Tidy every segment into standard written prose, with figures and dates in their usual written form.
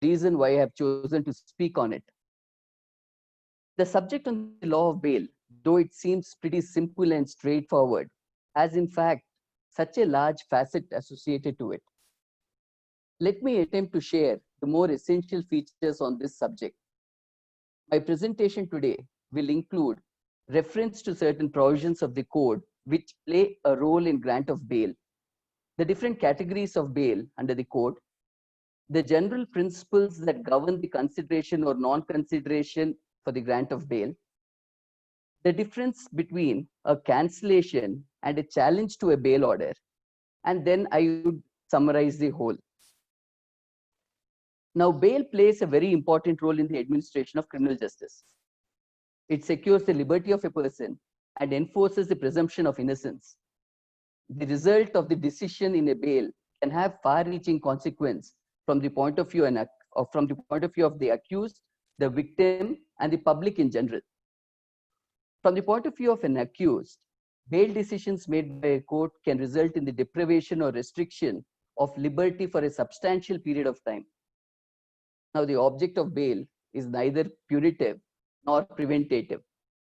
reason why I have chosen to speak on it. The subject on the law of bail, though it seems pretty simple and straightforward, has in fact such a large facet associated to it. Let me attempt to share the more essential features on this subject. My presentation today will include reference to certain provisions of the code which play a role in grant of bail, the different categories of bail under the code, the general principles that govern the consideration or non-consideration for the grant of bail, the difference between a cancellation and a challenge to a bail order, and then I would summarize the whole. Now, bail plays a very important role in the administration of criminal justice. It secures the liberty of a person and enforces the presumption of innocence. The result of the decision in a bail can have far-reaching consequence from the point of view of the accused, the victim, and the public in general. From the point of view of an accused, bail decisions made by a court can result in the deprivation or restriction of liberty for a substantial period of time. Now, the object of bail is neither punitive nor preventative.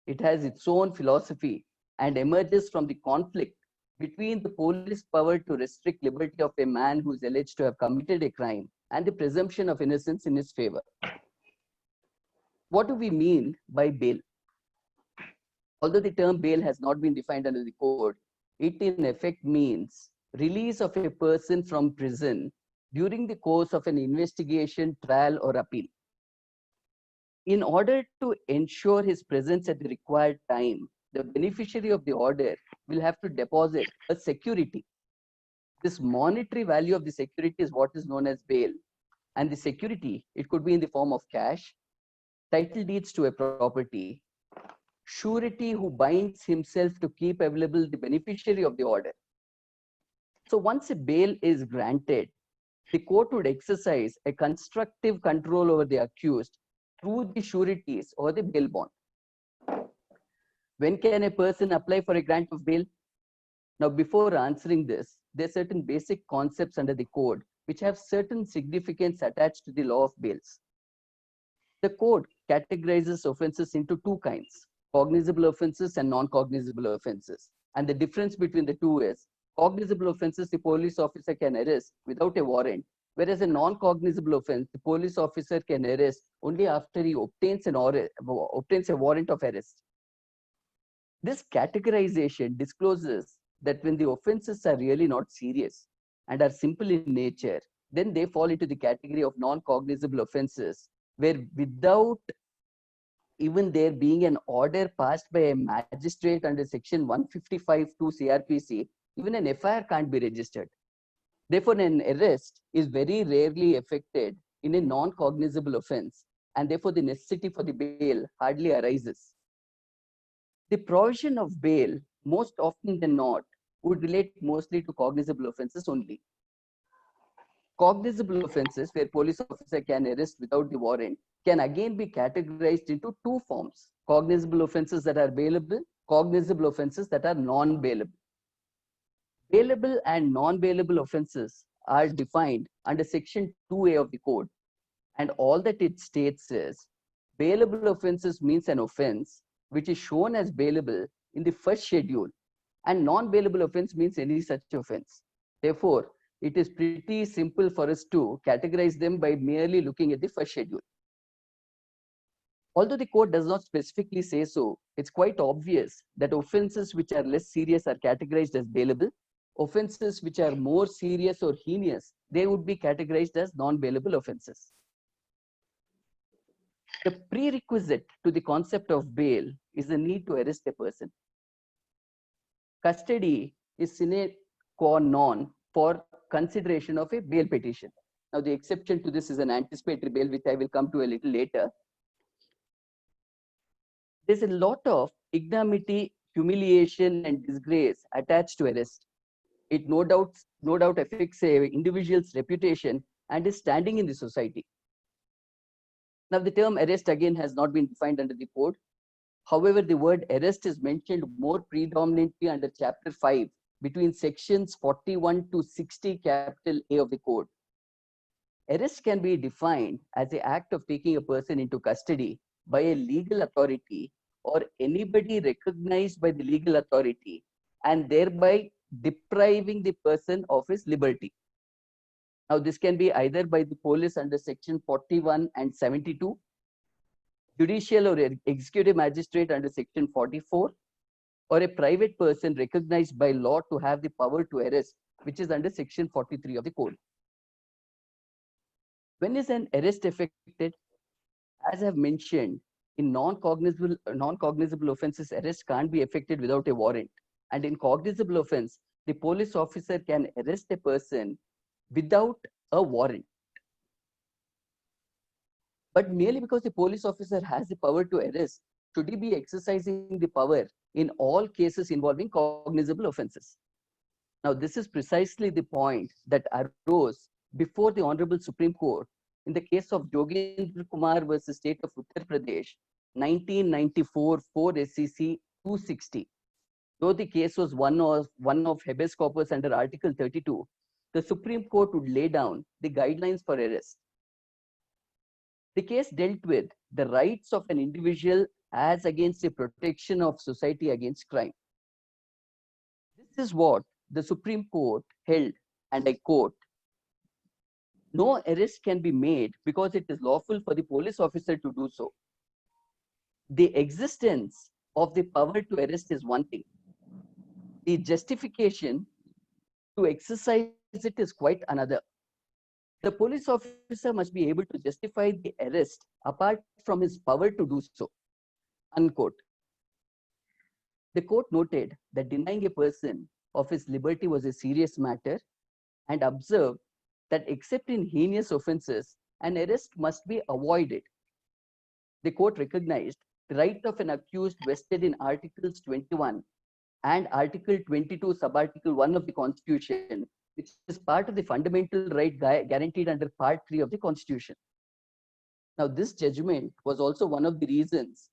It has its own philosophy and emerges from the conflict between the police power to restrict liberty of a man who is alleged to have committed a crime and the presumption of innocence in his favor. What do we mean by bail? Although the term bail has not been defined under the code, it in effect means release of a person from prison during the course of an investigation, trial, or appeal. In order to ensure his presence at the required time, the beneficiary of the order will have to deposit a security. This monetary value of the security is what is known as bail. And the security, it could be in the form of cash, title deeds to a property, surety who binds himself to keep available the beneficiary of the order. So once a bail is granted, the court would exercise a constructive control over the accused through the sureties or the bail bond. When can a person apply for a grant of bail? Now, before answering this, there are certain basic concepts under the code which have certain significance attached to the law of bails. The code categorizes offenses into two kinds, cognizable offenses and non-cognizable offenses. And the difference between the two is, cognizable offenses, the police officer can arrest without a warrant, whereas a non-cognizable offense, the police officer can arrest only after he obtains a warrant of arrest. This categorization discloses that when the offenses are really not serious and are simple in nature, then they fall into the category of non-cognizable offenses, where without even there being an order passed by a magistrate under section 155 to CRPC, even an FIR can't be registered. Therefore, an arrest is very rarely effected in a non-cognizable offense, and therefore the necessity for the bail hardly arises. The provision of bail, most often than not, would relate mostly to cognizable offenses only. Cognizable offenses, where police officer can arrest without the warrant, can again be categorized into two forms: cognizable offenses that are bailable, cognizable offenses that are non-bailable. Bailable and non-bailable offenses are defined under section 2A of the code, and all that it states is, bailable offenses means an offense which is shown as bailable in the first schedule, and non-bailable offense means any such offense. Therefore, it is pretty simple for us to categorize them by merely looking at the first schedule. Although the code does not specifically say so, it's quite obvious that offenses which are less serious are categorized as bailable. Offenses which are more serious or heinous, they would be categorized as non-bailable offenses. The prerequisite to the concept of bail is the need to arrest a person. Custody is sine qua non for consideration of a bail petition. Now, the exception to this is an anticipatory bail, which I will come to a little later. There's a lot of ignominy, humiliation, and disgrace attached to arrest. It no doubt affects an individual's reputation and his standing in the society. Now, the term arrest again has not been defined under the code. However, the word arrest is mentioned more predominantly under chapter 5 between sections 41 to 60 capital A of the code. Arrest can be defined as the act of taking a person into custody by a legal authority or anybody recognized by the legal authority and thereby depriving the person of his liberty. Now, this can be either by the police under section 41 and 72, judicial or executive magistrate under section 44, or a private person recognized by law to have the power to arrest, which is under section 43 of the code. When is an arrest effected? As I have mentioned, in non-cognizable offenses, arrest can't be effected without a warrant. And in cognizable offense, the police officer can arrest a person without a warrant. But merely because the police officer has the power to arrest, should he be exercising the power in all cases involving cognizable offenses? Now, this is precisely the point that arose before the Honorable Supreme Court in the case of Jogendra Kumar versus State of Uttar Pradesh, 1994, 4 SCC 260. Though the case was one of habeas corpus under Article 32, the Supreme Court would lay down the guidelines for arrest. The case dealt with the rights of an individual as against the protection of society against crime. This is what the Supreme Court held, and I quote, "No arrest can be made because it is lawful for the police officer to do so. The existence of the power to arrest is one thing. The justification to exercise it is quite another. The police officer must be able to justify the arrest apart from his power to do so." Unquote. The court noted that denying a person of his liberty was a serious matter and observed that except in heinous offenses, an arrest must be avoided. The court recognized the right of an accused vested in Articles 21 and Article 22, Subarticle 1 of the Constitution, which is part of the fundamental right guaranteed under Part 3 of the Constitution. Now, this judgment was also one of the reasons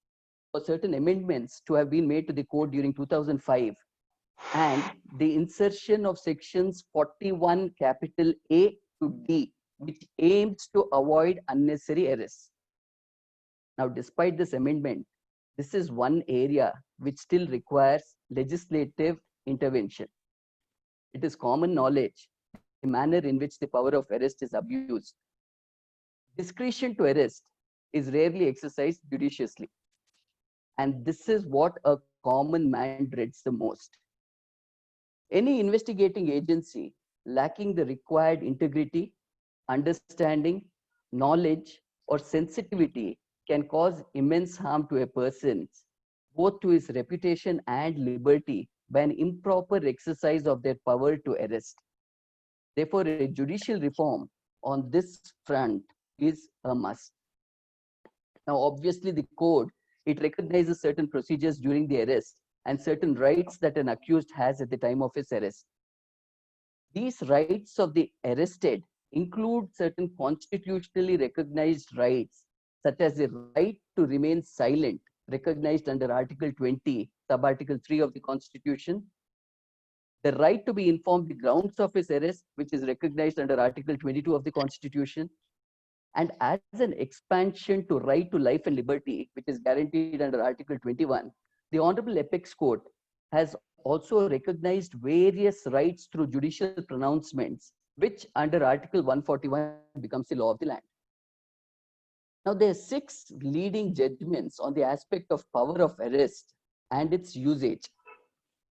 for certain amendments to have been made to the code during 2005, and the insertion of sections 41 capital A to D, which aims to avoid unnecessary arrests. Now, despite this amendment, this is one area which still requires legislative intervention. It is common knowledge the manner in which the power of arrest is abused. Discretion to arrest is rarely exercised judiciously. And this is what a common man dreads the most. Any investigating agency lacking the required integrity, understanding, knowledge, or sensitivity can cause immense harm to a person, both to his reputation and liberty, by an improper exercise of their power to arrest. Therefore, a judicial reform on this front is a must. Now, obviously, the code, it recognizes certain procedures during the arrest and certain rights that an accused has at the time of his arrest. These rights of the arrested include certain constitutionally recognized rights, such as the right to remain silent, recognized under Article 20, Subarticle 3 of the Constitution, the right to be informed the grounds of his arrest, which is recognized under Article 22 of the Constitution, and as an expansion to right to life and liberty, which is guaranteed under Article 21, the Honorable Apex Court has also recognized various rights through judicial pronouncements, which under Article 141 becomes the law of the land. Now, there are 6 leading judgments on the aspect of power of arrest and its usage.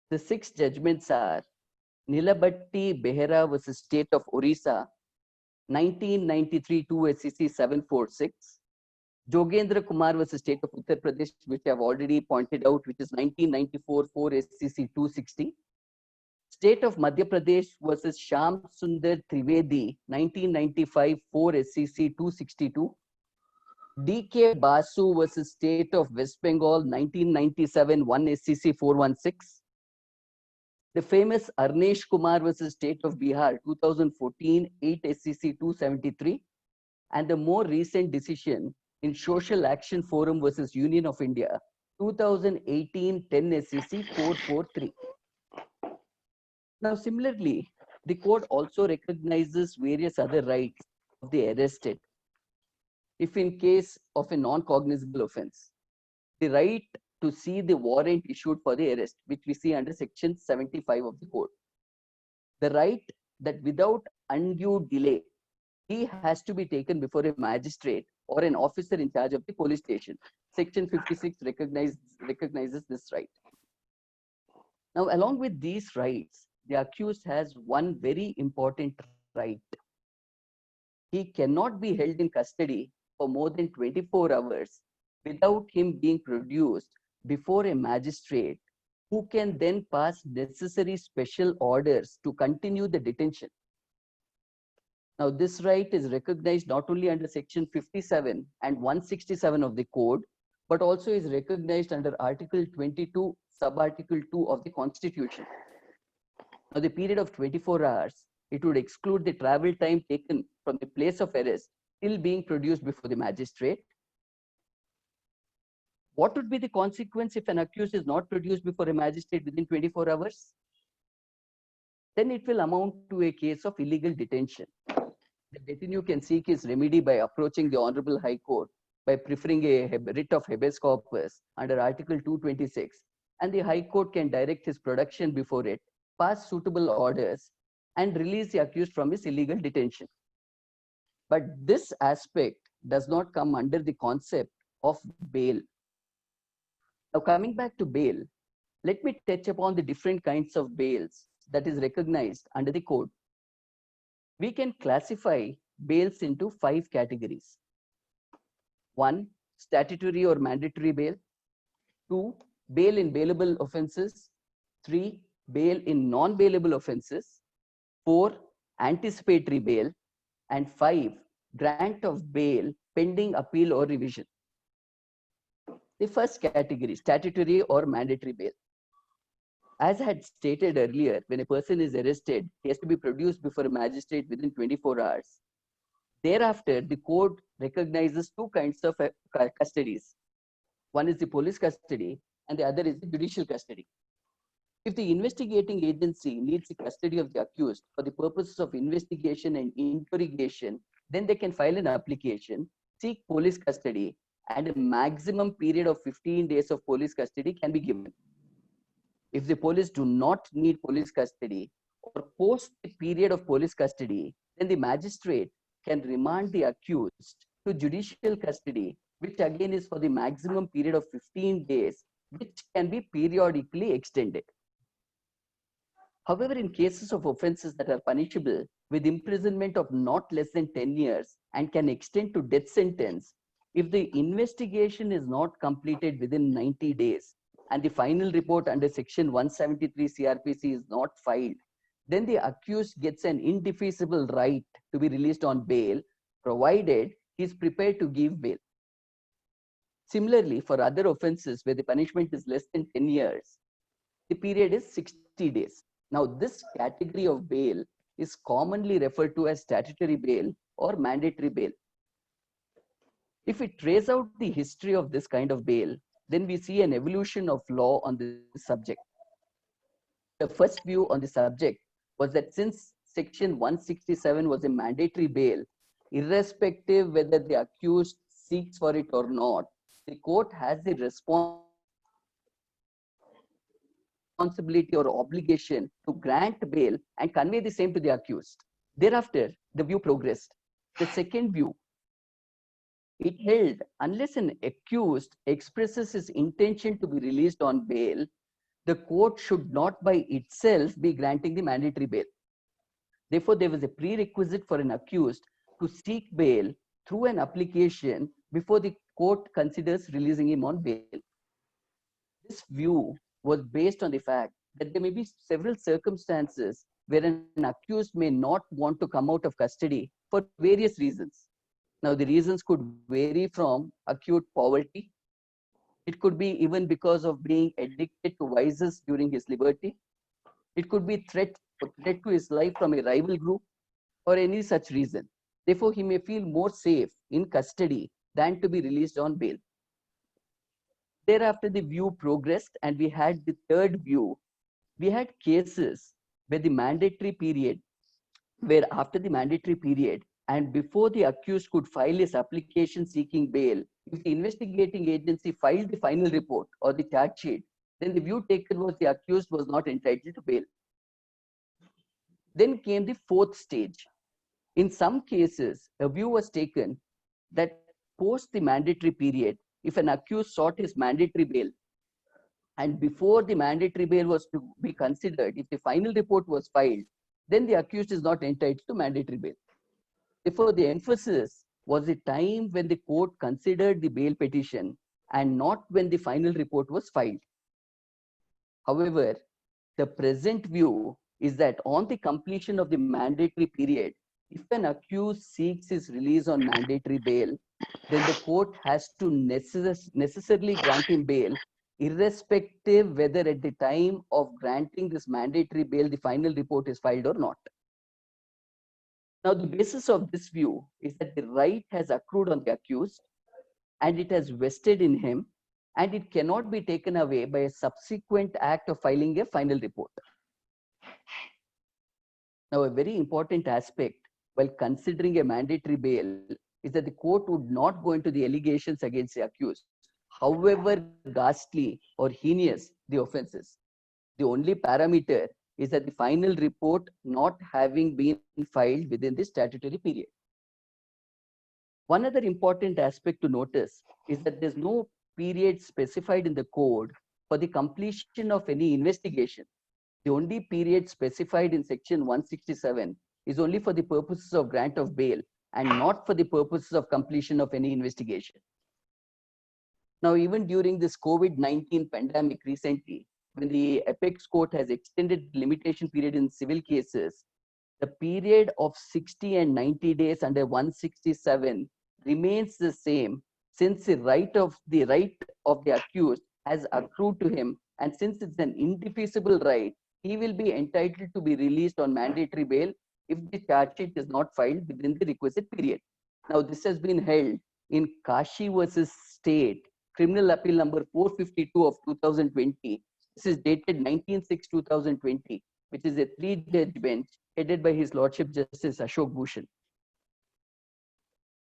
The 6 judgments are Nilabatti Behera versus State of Orissa, 1993 2 SCC 746. Jogendra Kumar versus State of Uttar Pradesh, which I have already pointed out, which is 1994 4 SCC 260. State of Madhya Pradesh versus Shyam Sundar Trivedi, 1995 4 SCC 262. DK Basu versus State of West Bengal, 1997 1 SCC 416. The famous Arnesh Kumar versus State of Bihar, 2014 8 SCC 273. And the more recent decision in Social Action Forum versus Union of India, 2018 10 SCC 443. Now, similarly, the court also recognizes various other rights the arrested, if in case of a non-cognizable offense, the right to see the warrant issued for the arrest, which we see under section 75 of the code. The right that without undue delay, he has to be taken before a magistrate or an officer in charge of the police station. Section 56 recognizes this right. Now, along with these rights, the accused has one very important right. He cannot be held in custody for more than 24 hours without him being produced before a magistrate who can then pass necessary special orders to continue the detention. Now, this right is recognized not only under section 57 and 167 of the code, but also is recognized under Article 22, Sub-Article 2 of the Constitution. Now, the period of 24 hours, it would exclude the travel time taken from the place of arrest till being produced before the magistrate. What would be the consequence if an accused is not produced before a magistrate within 24 hours? Then it will amount to a case of illegal detention. The detainee can seek his remedy by approaching the Honorable High Court by preferring a writ of habeas corpus under Article 226, and the High Court can direct his production before it, pass suitable orders, and release the accused from his illegal detention. But this aspect does not come under the concept of bail. Now, coming back to bail, let me touch upon the different kinds of bails that is recognized under the code. We can classify bails into 5 categories. 1, statutory or mandatory bail. 2, bail in bailable offenses. 3, bail in non-bailable offenses. 4, anticipatory bail. And 5, grant of bail pending appeal or revision. The first category, statutory or mandatory bail. As I had stated earlier, when a person is arrested, he has to be produced before a magistrate within 24 hours. Thereafter, the code recognizes 2 kinds of custodies. One is the police custody and the other is the judicial custody. If the investigating agency needs the custody of the accused for the purposes of investigation and interrogation, then they can file an application, seek police custody, and a maximum period of 15 days of police custody can be given. If the police do not need police custody or post the period of police custody, then the magistrate can remand the accused to judicial custody, which again is for the maximum period of 15 days, which can be periodically extended. However, in cases of offenses that are punishable with imprisonment of not less than 10 years and can extend to death sentence, if the investigation is not completed within 90 days, and the final report under section 173 CRPC is not filed, then the accused gets an indefeasible right to be released on bail, provided he is prepared to give bail. Similarly, for other offenses where the punishment is less than 10 years, the period is 60 days. Now, this category of bail is commonly referred to as statutory bail or mandatory bail. If we trace out the history of this kind of bail, then we see an evolution of law on this subject. The first view on the subject was that since section 167 was a mandatory bail, irrespective whether the accused seeks for it or not, the court has the responsibility or obligation to grant bail and convey the same to the accused. Thereafter, the view progressed. The second view, it held unless an accused expresses his intention to be released on bail, the court should not by itself be granting the mandatory bail. Therefore, there was a prerequisite for an accused to seek bail through an application before the court considers releasing him on bail. This view was based on the fact that there may be several circumstances where an accused may not want to come out of custody for various reasons. Now, the reasons could vary from acute poverty. It could be even because of being addicted to vices during his liberty. It could be threat to his life from a rival group or any such reason. Therefore, he may feel more safe in custody than to be released on bail. Thereafter, the view progressed and we had the third view. We had cases where the mandatory period, where after the mandatory period, And before the accused could file his application seeking bail, if the investigating agency filed the final report or the charge sheet, then the view taken was the accused was not entitled to bail. Then came the fourth stage. In some cases, a view was taken that post the mandatory period, if an accused sought his mandatory bail, and before the mandatory bail was to be considered, if the final report was filed, then the accused is not entitled to mandatory bail. Therefore, the emphasis was the time when the court considered the bail petition and not when the final report was filed. However, the present view is that on the completion of the mandatory period, if an accused seeks his release on mandatory bail, then the court has to necessarily grant him bail, irrespective whether at the time of granting this mandatory bail, the final report is filed or not. Now, the basis of this view is that the right has accrued on the accused and it has vested in him, and it cannot be taken away by a subsequent act of filing a final report. Now, a very important aspect while considering a mandatory bail is that the court would not go into the allegations against the accused, however ghastly or heinous the offenses. The only parameter is that the final report not having been filed within the statutory period. One other important aspect to notice is that there's no period specified in the code for the completion of any investigation. The only period specified in section 167 is only for the purposes of grant of bail and not for the purposes of completion of any investigation. Now, even during this COVID-19 pandemic recently, when the apex court has extended the limitation period in civil cases, the period of 60 and 90 days under 167 remains the same, since the right of the accused has accrued to him, and since it's an indefeasible right, he will be entitled to be released on mandatory bail if the charge sheet is not filed within the requisite period. Now, this has been held in Kashi versus State, Criminal Appeal number 452 of 2020. This is dated 19/6/2020, which is a 3-judge bench headed by His Lordship Justice Ashok Bhushan.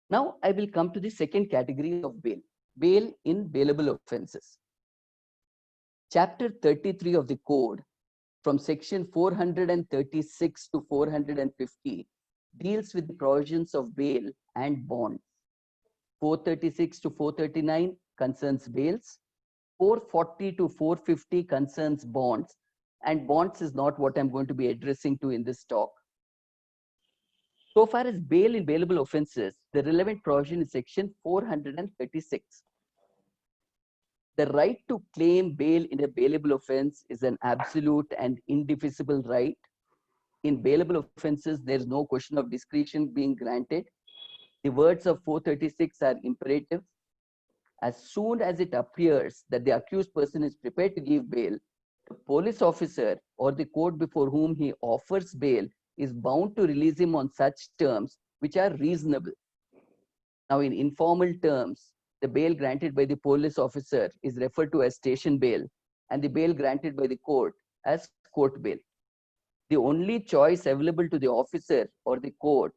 Now, I will come to the second category of bail, bail in bailable offenses. Chapter 33 of the code, from section 436 to 450, deals with the provisions of bail and bond. 436 to 439 concerns bails. 440 to 450 concerns bonds, and bonds is not what I'm going to be addressing to in this talk. So far as bail in bailable offenses, the relevant provision is section 436. The right to claim bail in a bailable offense is an absolute and indefeasible right. In bailable offenses, there is no question of discretion being granted. The words of 436 are imperative. As soon as it appears that the accused person is prepared to give bail, the police officer or the court before whom he offers bail is bound to release him on such terms which are reasonable. Now, in informal terms, the bail granted by the police officer is referred to as station bail, and the bail granted by the court as court bail. The only choice available to the officer or the court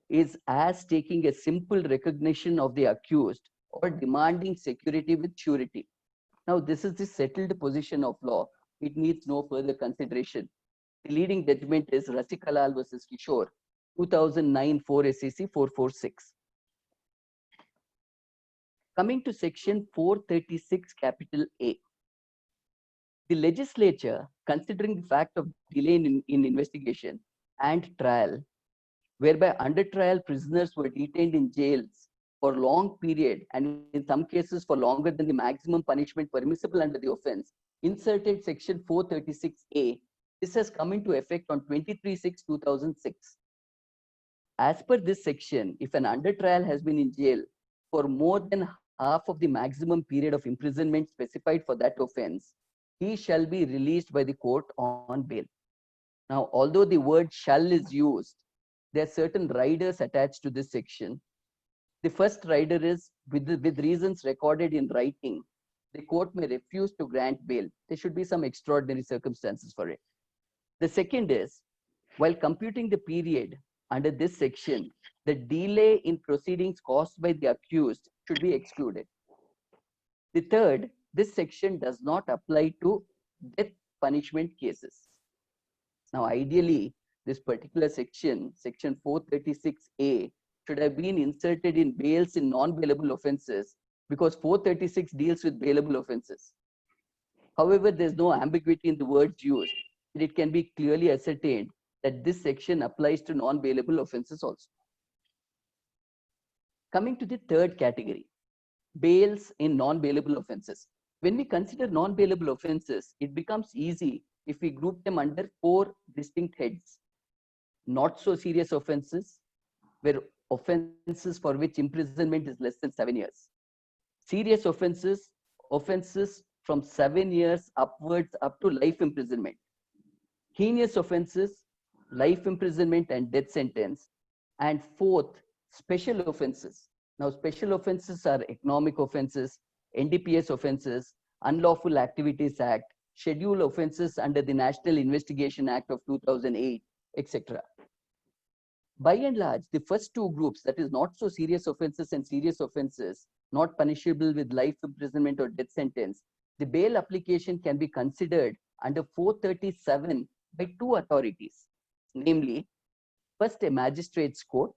is as taking a simple recognition of the accused or demanding security with surety. Now, this is the settled position of law. It needs no further consideration. The leading judgment is Rasikalal versus Kishore, 2009 4 SEC 446. Coming to section 436 capital A. The legislature, considering the fact of delay in investigation and trial, whereby under trial prisoners were detained in jails for long period and in some cases for longer than the maximum punishment permissible under the offense, inserted section 436A. This has come into effect on 23/6/2006. As per this section, if an under trial has been in jail for more than half of the maximum period of imprisonment specified for that offense, he shall be released by the court on bail. Now, although the word shall is used, there are certain riders attached to this section. The first rider is with reasons recorded in writing, the court may refuse to grant bail. There should be some extraordinary circumstances for it. The second is, while computing the period under this section, the delay in proceedings caused by the accused should be excluded. The third, this section does not apply to death punishment cases. Now, ideally, this particular section, section 436A, should have been inserted in bails in non-bailable offenses because 436 deals with bailable offenses. However, there's no ambiguity in the words used, and it can be clearly ascertained that this section applies to non-bailable offenses also. Coming to the third category, bails in non-bailable offenses. When we consider non-bailable offenses, it becomes easy if we group them under four distinct heads. Not so serious offenses, where offenses for which imprisonment is less than 7 years. Serious offenses, offenses from 7 years upwards up to life imprisonment. Heinous offenses, life imprisonment and death sentence. And fourth, special offenses. Now, special offenses are economic offenses, NDPS offenses, Unlawful Activities Act, schedule offenses under the National Investigation Act of 2008, etc. By and large, the first two groups, that is not so serious offenses and serious offenses, not punishable with life imprisonment or death sentence, the bail application can be considered under 437 by two authorities, namely, first a magistrate's court,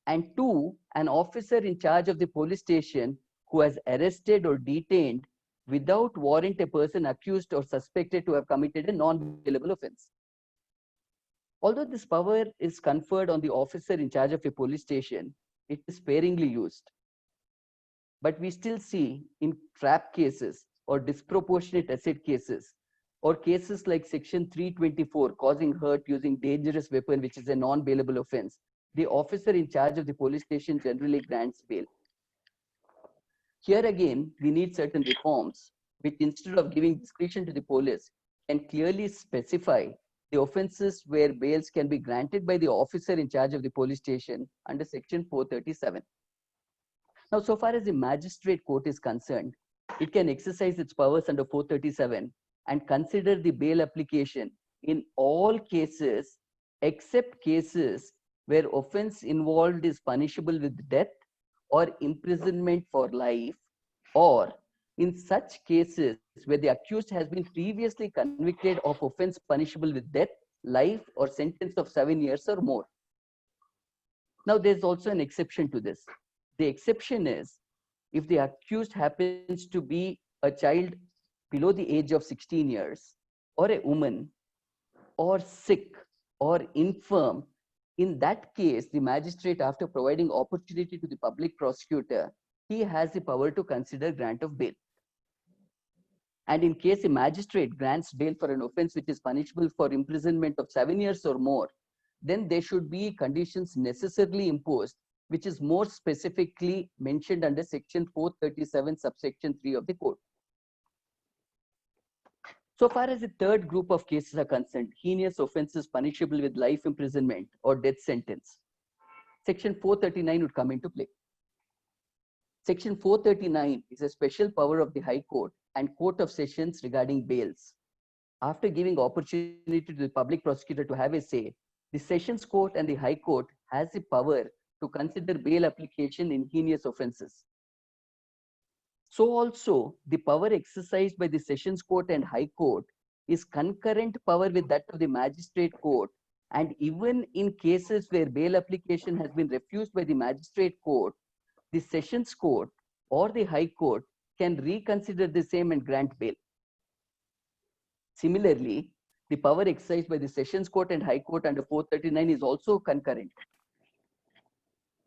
and two, an officer in charge of the police station who has arrested or detained without warrant a person accused or suspected to have committed a non-bailable offense. Although this power is conferred on the officer in charge of a police station, it is sparingly used. But we still see in trap cases or disproportionate asset cases, or cases like section 324, causing hurt using dangerous weapon, which is a non-bailable offense, the officer in charge of the police station generally grants bail. Here again, we need certain reforms, which instead of giving discretion to the police, can clearly specify the offenses where bails can be granted by the officer in charge of the police station under section 437. Now, so far as the magistrate court is concerned, it can exercise its powers under 437 and consider the bail application in all cases except cases where offense involved is punishable with death or imprisonment for life, or in such cases where the accused has been previously convicted of offense punishable with death, life, or sentence of 7 years or more. Now, there's also an exception to this. The exception is if the accused happens to be a child below the age of 16 years, or a woman, or sick, or infirm. In that case, the magistrate, after providing opportunity to the public prosecutor, he has the power to consider grant of bail. And in case a magistrate grants bail for an offense which is punishable for imprisonment of 7 years or more, then there should be conditions necessarily imposed, which is more specifically mentioned under section 437 subsection 3 of the code. So far as the third group of cases are concerned, heinous offenses punishable with life imprisonment or death sentence, section 439 would come into play. Section 439 is a special power of the High Court and Court of Sessions regarding bails. After giving opportunity to the public prosecutor to have a say, the Sessions Court and the High Court has the power to consider bail application in heinous offenses. So also, the power exercised by the Sessions Court and High Court is concurrent power with that of the Magistrate Court, and even in cases where bail application has been refused by the Magistrate Court, the Sessions Court or the High Court can reconsider the same and grant bail. Similarly, the power exercised by the Sessions Court and High Court under 439 is also concurrent.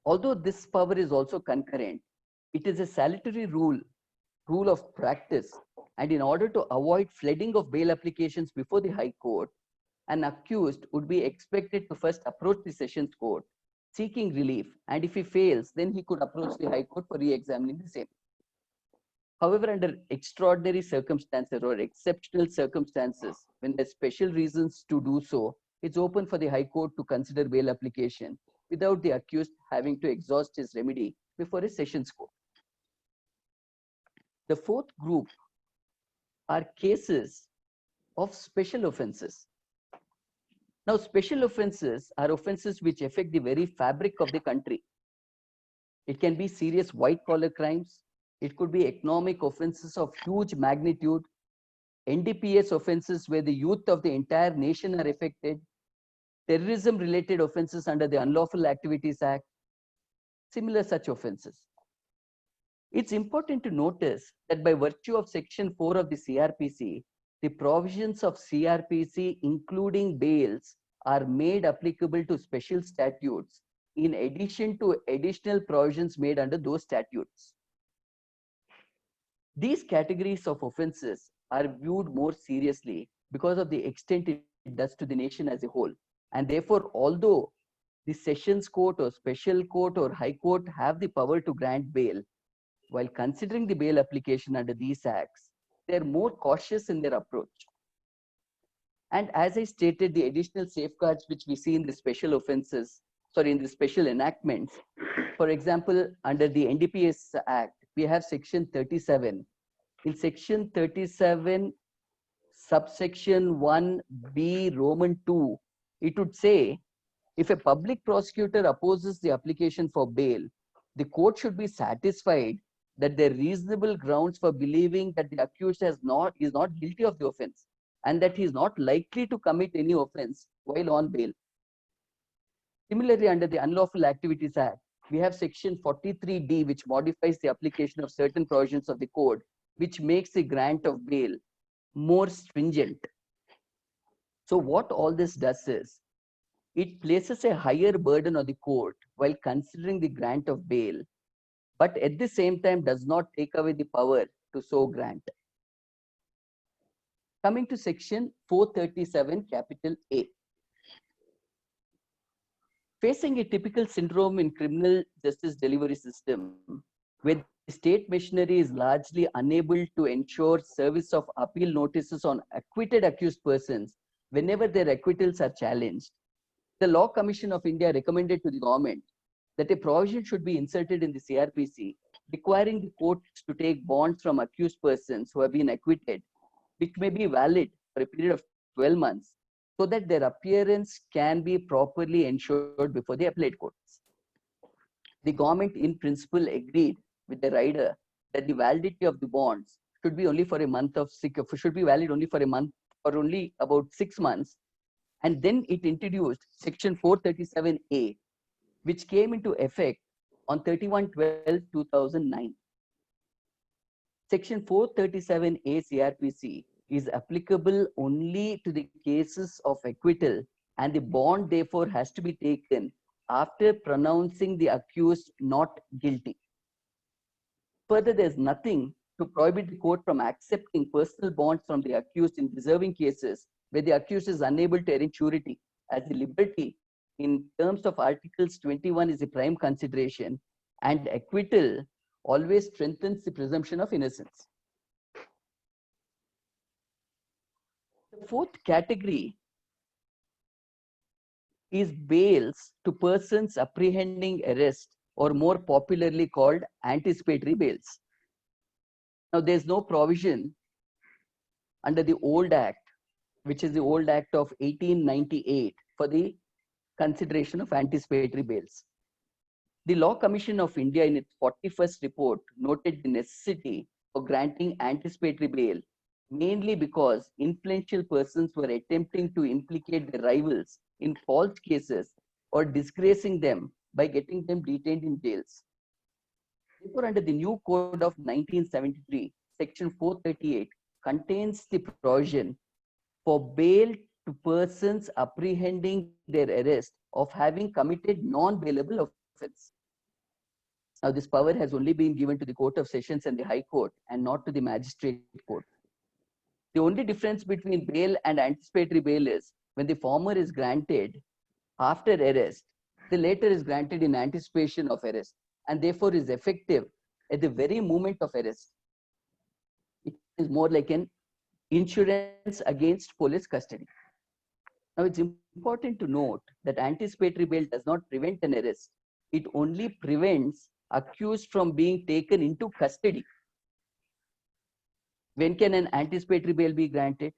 Although this power is also concurrent, it is a salutary rule of practice, and in order to avoid flooding of bail applications before the High Court, an accused would be expected to first approach the Sessions Court seeking relief, and if he fails, then he could approach the High Court for re-examining the same. However, under extraordinary circumstances or exceptional circumstances, when there's special reasons to do so, it's open for the High Court to consider bail application without the accused having to exhaust his remedy before a Sessions Court. The fourth group are cases of special offenses. Now, special offenses are offenses which affect the very fabric of the country. It can be serious white-collar crimes. It could be economic offenses of huge magnitude, NDPS offenses where the youth of the entire nation are affected, terrorism-related offenses under the Unlawful Activities Act, similar such offenses. It's important to notice that by virtue of Section 4 of the CRPC, the provisions of CRPC, including bails, are made applicable to special statutes in addition to additional provisions made under those statutes. These categories of offenses are viewed more seriously because of the extent it does to the nation as a whole. And therefore, although the Sessions Court or Special Court or High Court have the power to grant bail, while considering the bail application under these acts, they are more cautious in their approach. And as I stated, the additional safeguards which we see in the special offenses, in the special enactments, for example, under the NDPS Act, we have Section 37. In Section 37, subsection 1B, Roman 2, it would say, if a public prosecutor opposes the application for bail, the court should be satisfied that there are reasonable grounds for believing that the accused is not guilty of the offense and that he is not likely to commit any offense while on bail. Similarly, under the Unlawful Activities Act, we have Section 43D, which modifies the application of certain provisions of the code, which makes the grant of bail more stringent. So what all this does is, it places a higher burden on the court while considering the grant of bail, but at the same time does not take away the power to so grant. Coming to Section 437, capital A. Facing a typical syndrome in criminal justice delivery system, where the state machinery is largely unable to ensure service of appeal notices on acquitted accused persons whenever their acquittals are challenged, the Law Commission of India recommended to the government that a provision should be inserted in the CRPC requiring the courts to take bonds from accused persons who have been acquitted, which may be valid for a period of 12 months, so that their appearance can be properly ensured before the appellate courts. The government in principle agreed with the rider that the validity of the bonds should be only for a month of should be valid only for a month or only about 6 months. And then it introduced Section 437A, which came into effect on 31/12/2009. Section 437A CRPC is applicable only to the cases of acquittal, and the bond therefore has to be taken after pronouncing the accused not guilty. Further, there is nothing to prohibit the court from accepting personal bonds from the accused in deserving cases where the accused is unable to arrange surety, as the liberty in terms of Articles 21 is a prime consideration, and acquittal always strengthens the presumption of innocence. The fourth category is bails to persons apprehending arrest, or more popularly called anticipatory bails. Now, there's no provision under the old Act, which is the old Act of 1898, for the consideration of anticipatory bails. The Law Commission of India in its 41st report noted the necessity for granting anticipatory bail, mainly because influential persons were attempting to implicate their rivals in false cases or disgracing them by getting them detained in jails. Therefore, under the new code of 1973, Section 438 contains the provision for bail to persons apprehending their arrest of having committed non-bailable offense. Now, this power has only been given to the Court of Sessions and the High Court, and not to the Magistrate Court. The only difference between bail and anticipatory bail is when the former is granted after arrest, the latter is granted in anticipation of arrest, and therefore is effective at the very moment of arrest. It is more like an insurance against police custody. Now, it's important to note that anticipatory bail does not prevent an arrest. It only prevents accused from being taken into custody. When can an anticipatory bail be granted?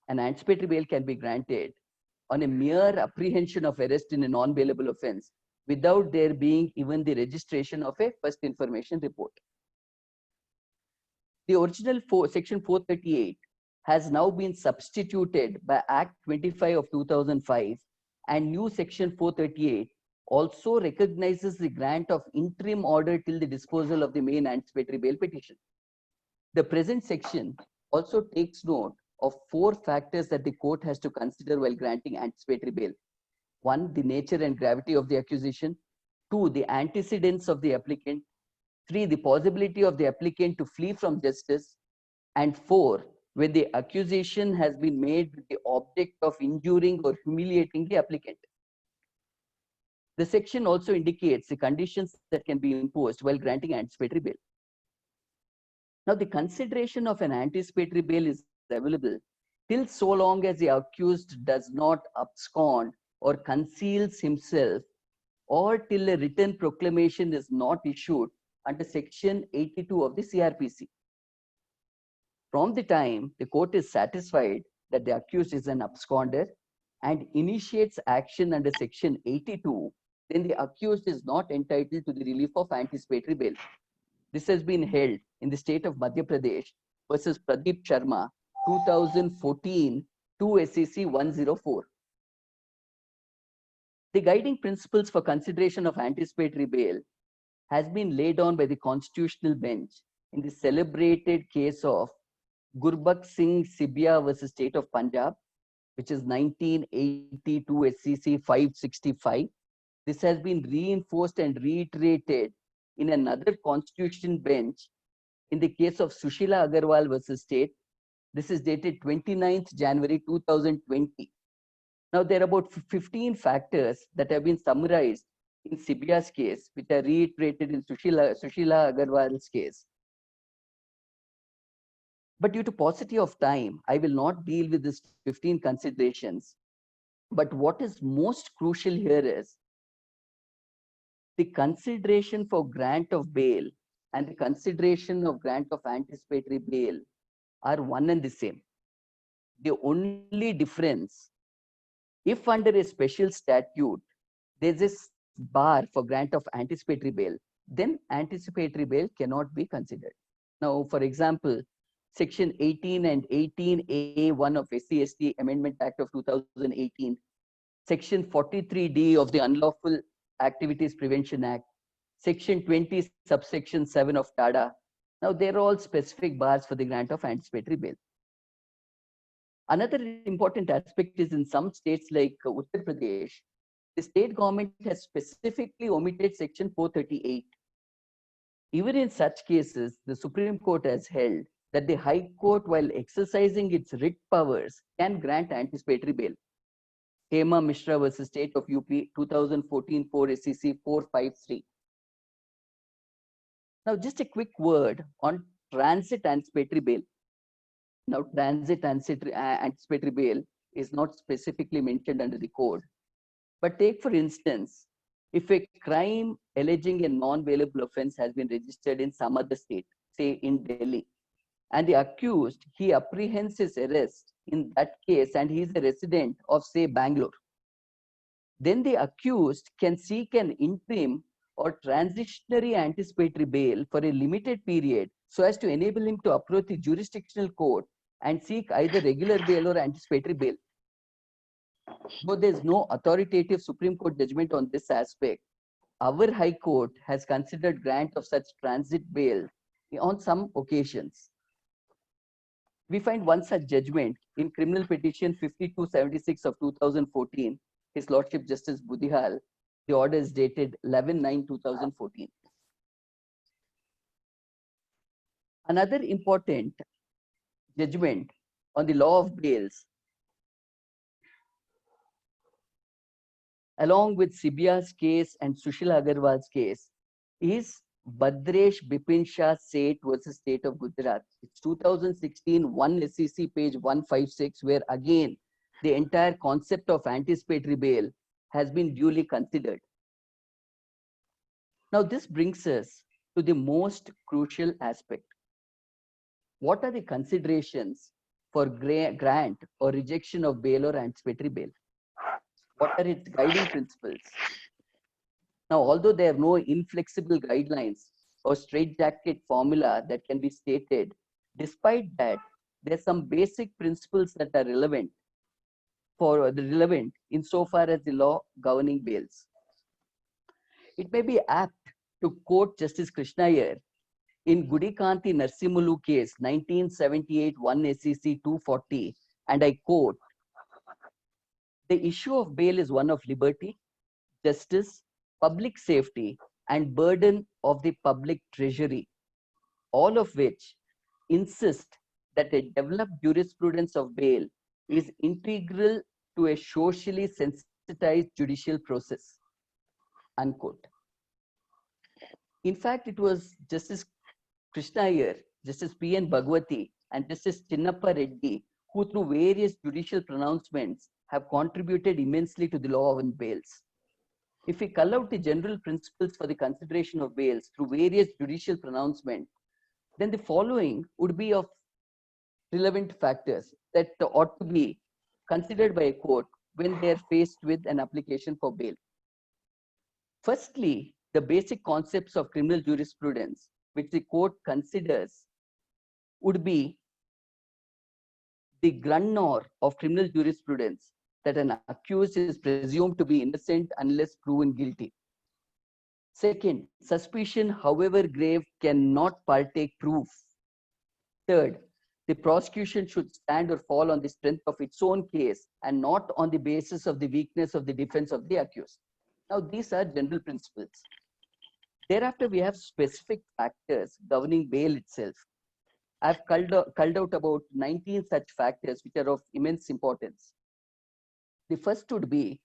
An anticipatory bail can be granted on a mere apprehension of arrest in a non-bailable offense without there being even the registration of a first information report. The original section 438 has now been substituted by Act 25 of 2005, and new section 438 also recognizes the grant of interim order till the disposal of the main anticipatory bail petition. The present section also takes note of 4 factors that the court has to consider while granting anticipatory bail. 1, the nature and gravity of the accusation. 2, the antecedents of the applicant. 3, the possibility of the applicant to flee from justice. And 4, when the accusation has been made with the object of injuring or humiliating the applicant. The section also indicates the conditions that can be imposed while granting anticipatory bail. Now, the consideration of an anticipatory bail is available till so long as the accused does not abscond or conceals himself, or till a written proclamation is not issued under section 82 of the CRPC. From the time the court is satisfied that the accused is an absconder and initiates action under section 82, then the accused is not entitled to the relief of anticipatory bail. This has been held in the state of Madhya Pradesh versus Pradeep Sharma, 2014, 2 SEC 104. The guiding principles for consideration of anticipatory bail has been laid down by the Constitutional Bench in the celebrated case of Gurbakh Singh Sibia versus State of Punjab, which is 1982 SEC 565. This has been reinforced and reiterated in another Constitution bench in the case of Sushila Agarwal versus State. This is dated 29th January 2020. Now, there are about 15 factors that have been summarized in Sibia's case, which are reiterated in Sushila Agarwal's case. But due to paucity of time, I will not deal with these 15 considerations. But what is most crucial here is the consideration for grant of bail and the consideration of grant of anticipatory bail are one and the same. The only difference, if under a special statute, there's a bar for grant of anticipatory bail, then anticipatory bail cannot be considered. Now, for example, Section 18 and 18A1 of SC/ST Amendment Act of 2018, Section 43D of the Unlawful Activities Prevention Act, Section 20, subsection 7 of TADA. Now, they're all specific bars for the grant of anticipatory bail. Another important aspect is in some states like Uttar Pradesh, the state government has specifically omitted Section 438. Even in such cases, the Supreme Court has held that the High Court, while exercising its writ powers, can grant anticipatory bail. Hema Mishra versus State of UP, 2014, 4 SEC 453. Now, just a quick word on transit anticipatory bail. Now, transit anticipatory bail is not specifically mentioned under the code. But take, for instance, if a crime alleging a non-bailable offense has been registered in some other state, say in Delhi, and the accused, he apprehends his arrest in that case and he is a resident of, say, Bangalore, then the accused can seek an interim or transitionary anticipatory bail for a limited period so as to enable him to approach the jurisdictional court and seek either regular bail or anticipatory bail. Though there is no authoritative Supreme Court judgment on this aspect, our High Court has considered grant of such transit bail on some occasions. We find one such judgment in Criminal Petition 5276 of 2014, His Lordship Justice Budihal. The order is dated 11/9/2014. Another important judgment on the law of bails, along with Sibia's case and Sushila Agarwal's case, is Badresh Bipin Shah Seth versus State of Gujarat. It's 2016, 1 SEC page 156, where again the entire concept of anticipatory bail has been duly considered. Now, this brings us to the most crucial aspect. What are the considerations for grant or rejection of bail or anticipatory bail? What are its guiding principles? Now, although there are no inflexible guidelines or straitjacket formula that can be stated, despite that, there are some basic principles that are relevant insofar as the law governing bails. It may be apt to quote Justice Krishna Iyer in Gudikanti Narsimulu case 1978 1 SEC 240, and I quote, "The issue of bail is one of liberty, justice, public safety, and burden of the public treasury, all of which insist that a developed jurisprudence of bail is integral to a socially sensitized judicial process." Unquote. In fact, it was Justice Krishna Iyer, Justice P.N. Bhagwati, and Justice Chinnappa Reddy who, through various judicial pronouncements, have contributed immensely to the law on bails. If we cull out the general principles for the consideration of bails through various judicial pronouncements, then the following would be of relevant factors that ought to be considered by a court when they are faced with an application for bail. Firstly, the basic concepts of criminal jurisprudence, which the court considers, would be the grundnor of criminal jurisprudence that an accused is presumed to be innocent unless proven guilty. Second, suspicion, however grave, cannot partake proof. Third, the prosecution should stand or fall on the strength of its own case and not on the basis of the weakness of the defense of the accused. Now, these are general principles. Thereafter, we have specific factors governing bail itself. I've culled out about 19 such factors which are of immense importance. The first would be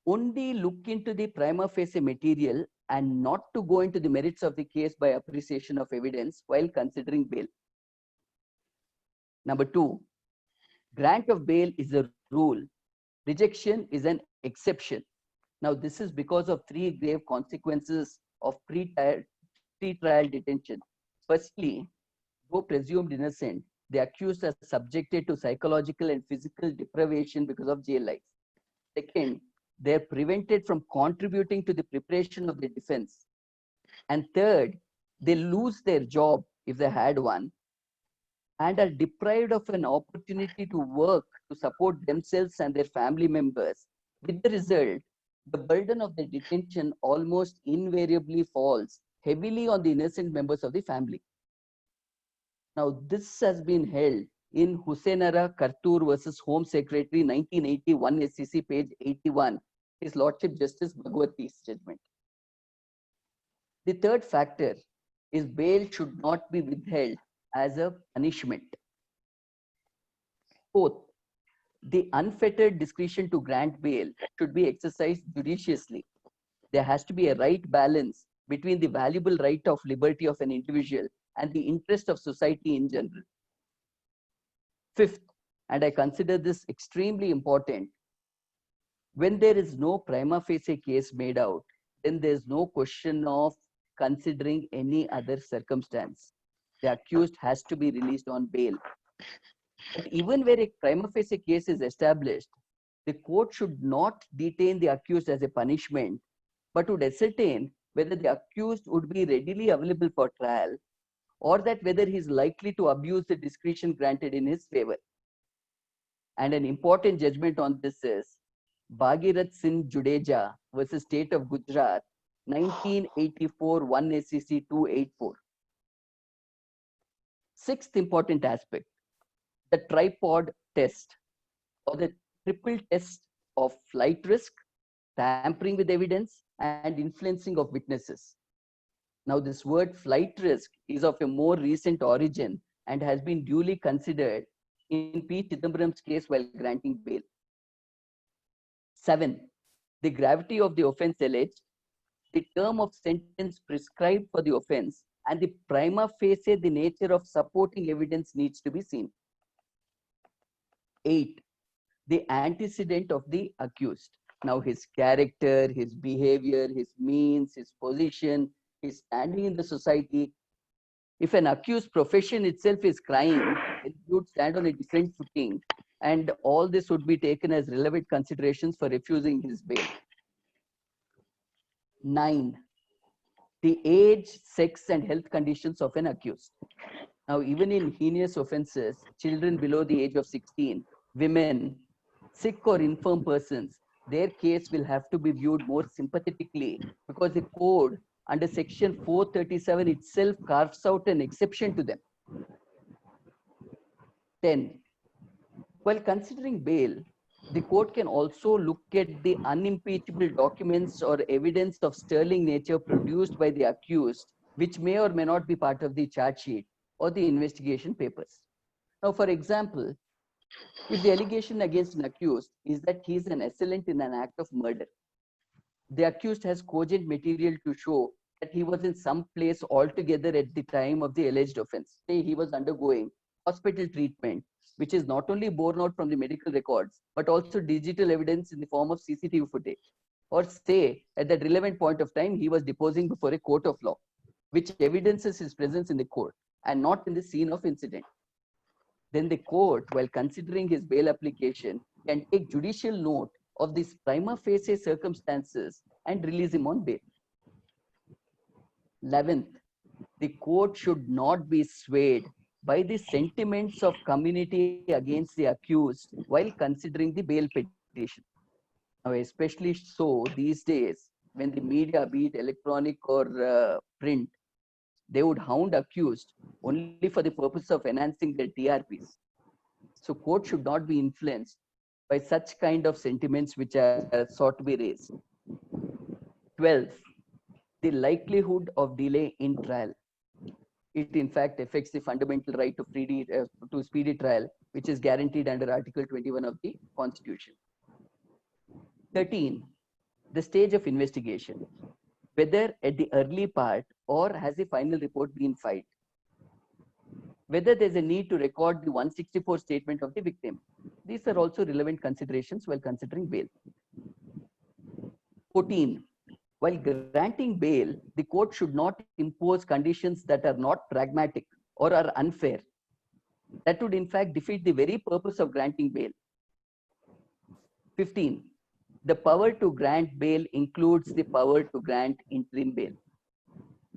only look into the prima facie material and not to go into the merits of the case by appreciation of evidence while considering bail. Number two, grant of bail is a rule. Rejection is an exception. Now, this is because of three grave consequences of pre-trial detention. Firstly, though presumed innocent, the accused are subjected to psychological and physical deprivation because of jail life. Second, they are prevented from contributing to the preparation of the defense. And third, they lose their job if they had one and are deprived of an opportunity to work to support themselves and their family members. With the result, the burden of the detention almost invariably falls heavily on the innocent members of the family. Now, this has been held in Husainara Kartur versus Home Secretary 1981 SCC page 81, His Lordship Justice Bhagwati's judgment. The third factor is bail should not be withheld as a punishment. Fourth, the unfettered discretion to grant bail should be exercised judiciously. There has to be a right balance between the valuable right of liberty of an individual and the interest of society in general. Fifth, and I consider this extremely important, when there is no prima facie case made out, then there is no question of considering any other circumstance. The accused has to be released on bail. But even where a prima facie case is established, the court should not detain the accused as a punishment, but would ascertain whether the accused would be readily available for trial or that whether he is likely to abuse the discretion granted in his favor. And an important judgment on this is Bhagirath Singh Judeja versus State of Gujarat, 1984 1 SCC 284. Sixth important aspect, the tripod test or the triple test of flight risk, tampering with evidence, and influencing of witnesses. Now, this word flight risk is of a more recent origin and has been duly considered in P. Chidambaram's case while granting bail. 7. The gravity of the offense alleged, the term of sentence prescribed for the offense, and the prima facie the nature of supporting evidence needs to be seen. 8. The antecedent of the accused. Now, his character, his behavior, his means, his position, his standing in the society. If an accused profession itself is crime, then he would stand on a different footing and all this would be taken as relevant considerations for refusing his bail. 9. The age, sex, and health conditions of an accused. Now, even in heinous offenses, children below the age of 16, women, sick or infirm persons, their case will have to be viewed more sympathetically because the code under section 437 itself carves out an exception to them. 10. While considering bail, the court can also look at the unimpeachable documents or evidence of sterling nature produced by the accused, which may or may not be part of the charge sheet or the investigation papers. Now, for example, if the allegation against an accused is that he is an assailant in an act of murder, the accused has cogent material to show that he was in some place altogether at the time of the alleged offense. Say he was undergoing hospital treatment, which is not only borne out from the medical records, but also digital evidence in the form of CCTV footage. Or say at that relevant point of time, he was deposing before a court of law, which evidences his presence in the court and not in the scene of incident. Then the court, while considering his bail application, can take judicial note of these prima facie circumstances and release him on bail. 11th, the court should not be swayed by the sentiments of community against the accused while considering the bail petition. Now, especially so these days, when the media, be it electronic or print, they would hound accused only for the purpose of enhancing their TRPs. So court should not be influenced by such kind of sentiments which are sought to be raised. 12th, the likelihood of delay in trial. It in fact affects the fundamental right to speedy trial, which is guaranteed under Article 21 of the Constitution. 13, the stage of investigation, whether at the early part or has the final report been filed. Whether there's a need to record the 164 statement of the victim. These are also relevant considerations while considering bail. 14, while granting bail, the court should not impose conditions that are not pragmatic or are unfair. That would in fact defeat the very purpose of granting bail. 15, the power to grant bail includes the power to grant interim bail.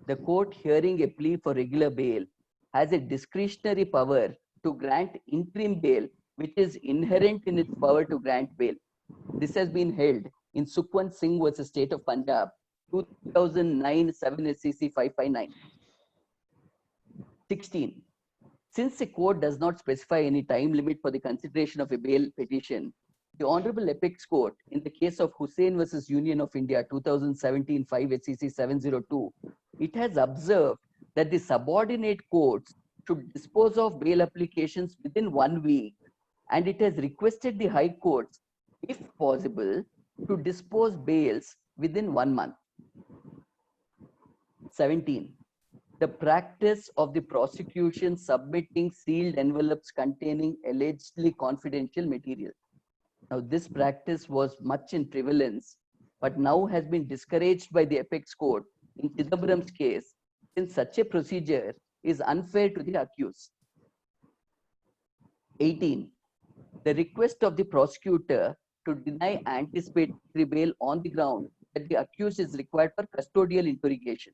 The court hearing a plea for regular bail has a discretionary power to grant interim bail, which is inherent in its power to grant bail. This has been held in Sukhwant Singh versus State of Punjab, 2009 7 SCC 559. 16. Since the court does not specify any time limit for the consideration of a bail petition, the Honorable Apex Court, in the case of Hussain versus Union of India, 2017 5 SCC 702, it has observed that the subordinate courts should dispose of bail applications within 1 week, and it has requested the high courts, if possible, to dispose bails within 1 month. 17. The practice of the prosecution submitting sealed envelopes containing allegedly confidential material. Now, this practice was much in prevalence, but now has been discouraged by the Apex Court in Chidambaram's case, since such a procedure is unfair to the accused. 18. The request of the prosecutor to deny anticipatory bail on the ground that the accused is required for custodial interrogation.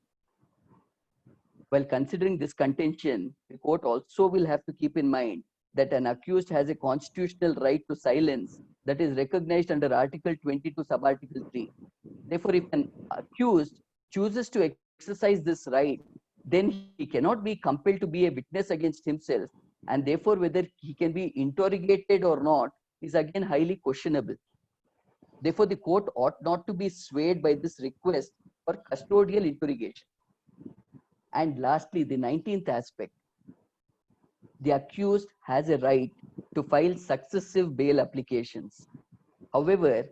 While considering this contention, the court also will have to keep in mind that an accused has a constitutional right to silence that is recognized under Article 22, Subarticle 3. Therefore, if an accused chooses to exercise this right, then he cannot be compelled to be a witness against himself, and therefore whether he can be interrogated or not is again highly questionable. Therefore, the court ought not to be swayed by this request for custodial interrogation. And lastly, the 19th aspect, the accused has a right to file successive bail applications. However,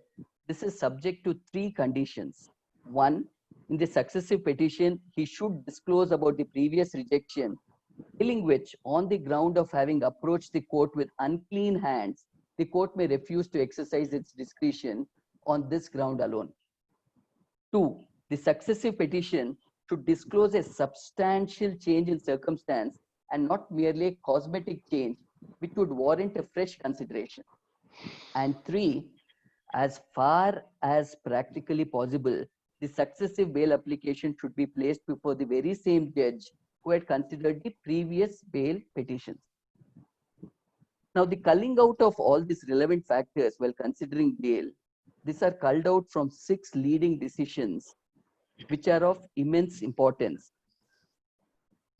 this is subject to 3 conditions. 1, in the successive petition, he should disclose about the previous rejection, failing which, on the ground of having approached the court with unclean hands, the court may refuse to exercise its discretion on this ground alone. 2, the successive petition should disclose a substantial change in circumstance and not merely a cosmetic change which would warrant a fresh consideration. And three, as far as practically possible, the successive bail application should be placed before the very same judge who had considered the previous bail petitions. Now, the culling out of all these relevant factors while considering bail, these are culled out from 6 leading decisions which are of immense importance.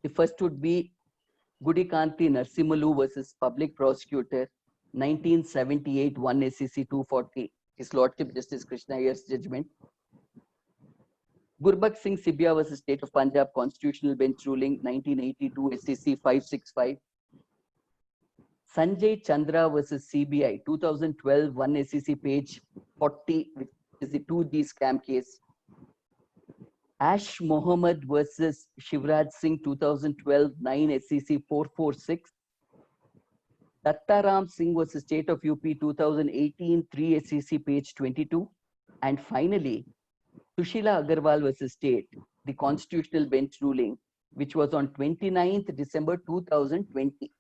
The first would be Gudikanti Narsimalu versus Public Prosecutor, 1978, 1 SEC 240, His Lordship Justice Krishna Iyer's judgment. Gurbakh Singh Sibia versus State of Punjab Constitutional Bench ruling, 1982 SEC 565. Sanjay Chandra versus CBI, 2012, 1 SEC page 40, which is the 2G scam case. Ash Mohammed versus Shivraj Singh, 2012, 9 SEC 446. Dattaram Singh versus State of UP, 2018, 3 SEC page 22. And finally, Sushila Agarwal versus State, the Constitutional Bench ruling, which was on 29th December 2020.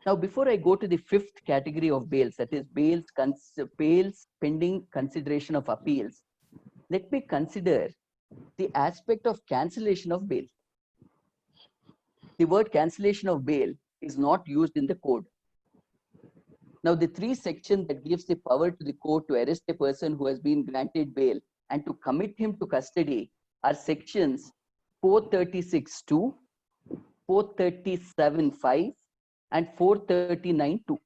Now, before I go to the 5th category of bails, that is bails pending consideration of appeals, let me consider the aspect of cancellation of bail. The word cancellation of bail is not used in the code. Now, the 3 sections that gives the power to the court to arrest a person who has been granted bail and to commit him to custody are sections 436(2), 437(5), and 439(2).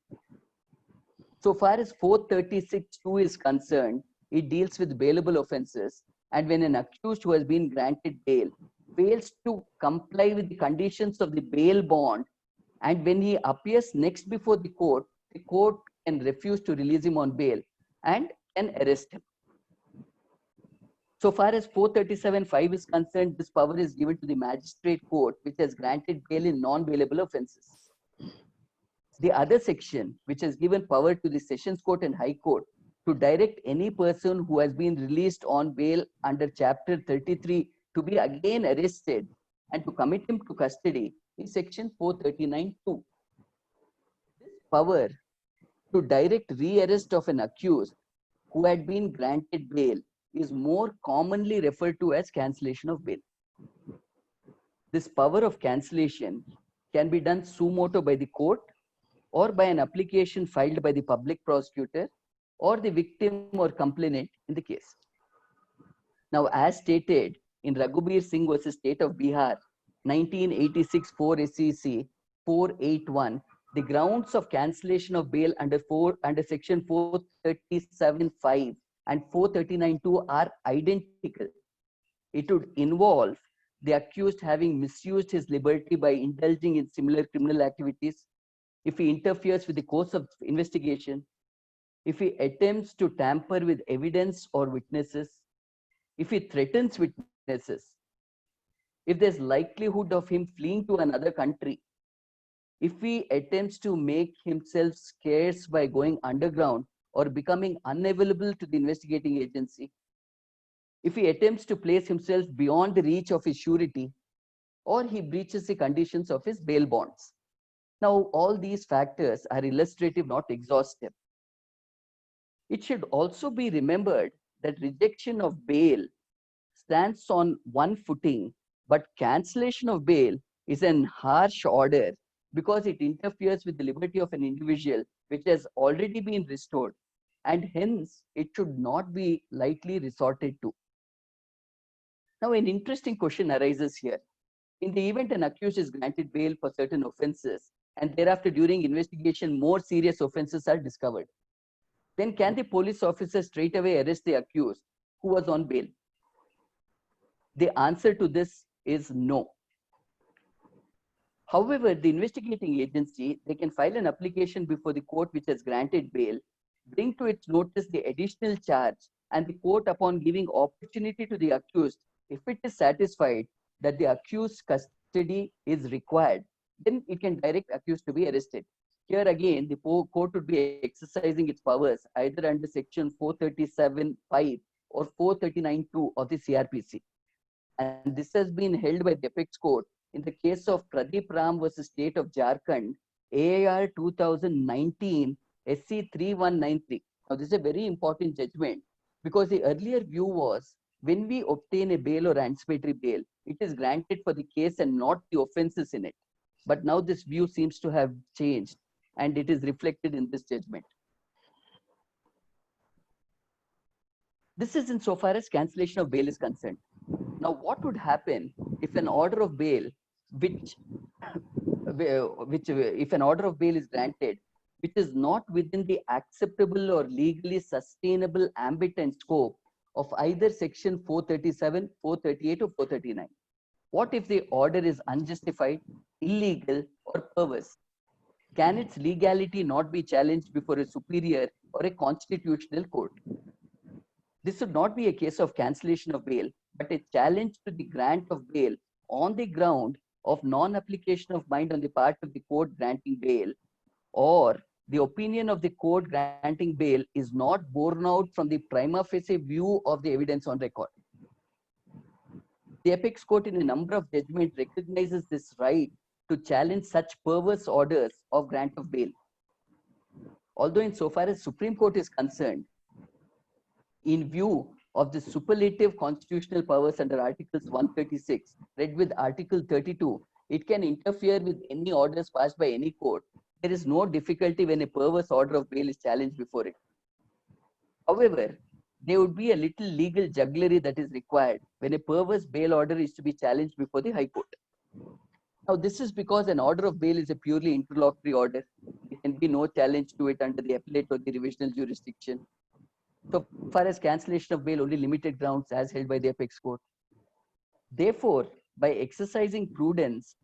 So far as 436(2) is concerned, it deals with bailable offences, and when an accused who has been granted bail fails to comply with the conditions of the bail bond, and when he appears next before the court can refuse to release him on bail and can arrest him. So far as 437(5) is concerned, this power is given to the magistrate court, which has granted bail in non-bailable offences. The other section, which has given power to the Sessions Court and High Court to direct any person who has been released on bail under Chapter 33 to be again arrested and to commit him to custody, is section 439(2). This power to direct rearrest of an accused who had been granted bail is more commonly referred to as cancellation of bail. This power of cancellation can be done suo motu by the court or by an application filed by the public prosecutor or the victim or complainant in the case. Now, as stated in Raghubir Singh versus State of Bihar, 1986 4 SEC 481, the grounds of cancellation of bail under section 437(5) and 439(2) are identical. It would involve the accused having misused his liberty by indulging in similar criminal activities, if he interferes with the course of investigation, if he attempts to tamper with evidence or witnesses, if he threatens witnesses, if there's likelihood of him fleeing to another country, if he attempts to make himself scarce by going underground or becoming unavailable to the investigating agency, if he attempts to place himself beyond the reach of his surety, or he breaches the conditions of his bail bonds. Now, all these factors are illustrative, not exhaustive. It should also be remembered that rejection of bail stands on one footing, but cancellation of bail is an harsh order because it interferes with the liberty of an individual which has already been restored, and hence it should not be lightly resorted to. Now, an interesting question arises here. In the event an accused is granted bail for certain offences, and thereafter during investigation more serious offences are discovered, then can the police officer straight away arrest the accused who was on bail? The answer to this is no. However, the investigating agency, they can file an application before the court which has granted bail, bring to its notice the additional charge, and the court, upon giving opportunity to the accused, if it is satisfied that the accused's custody is required, then it can direct accused to be arrested. Here again, the court would be exercising its powers either under section 437(5) or 439(2) of the CRPC. And this has been held by the Apex Court in the case of Pradeep Ram versus State of Jharkhand, AIR 2019 SC 3193. Now, this is a very important judgment because the earlier view was when we obtain a bail or anticipatory bail, it is granted for the case and not the offenses in it. But now this view seems to have changed and it is reflected in this judgment. This is insofar as cancellation of bail is concerned. Now, what would happen if an order of bail, if an order of bail is granted, which is not within the acceptable or legally sustainable ambit and scope of either section 437, 438, or 439? What if the order is unjustified, illegal, or perverse? Can its legality not be challenged before a superior or a constitutional court? This should not be a case of cancellation of bail, but a challenge to the grant of bail on the ground of non-application of mind on the part of the court granting bail, or the opinion of the court granting bail is not borne out from the prima facie view of the evidence on record. The apex court in a number of judgments recognizes this right to challenge such perverse orders of grant of bail. Although insofar as Supreme Court is concerned, in view of the superlative constitutional powers under Articles 136, read with Article 32, it can interfere with any orders passed by any court. There is no difficulty when a perverse order of bail is challenged before it. However, there would be a little legal jugglery that is required when a perverse bail order is to be challenged before the High Court. Now, this is because an order of bail is a purely interlocutory order. There can be no challenge to it under the appellate or the revisional jurisdiction. So far as cancellation of bail, only limited grounds as held by the apex court. Therefore, by exercising prudence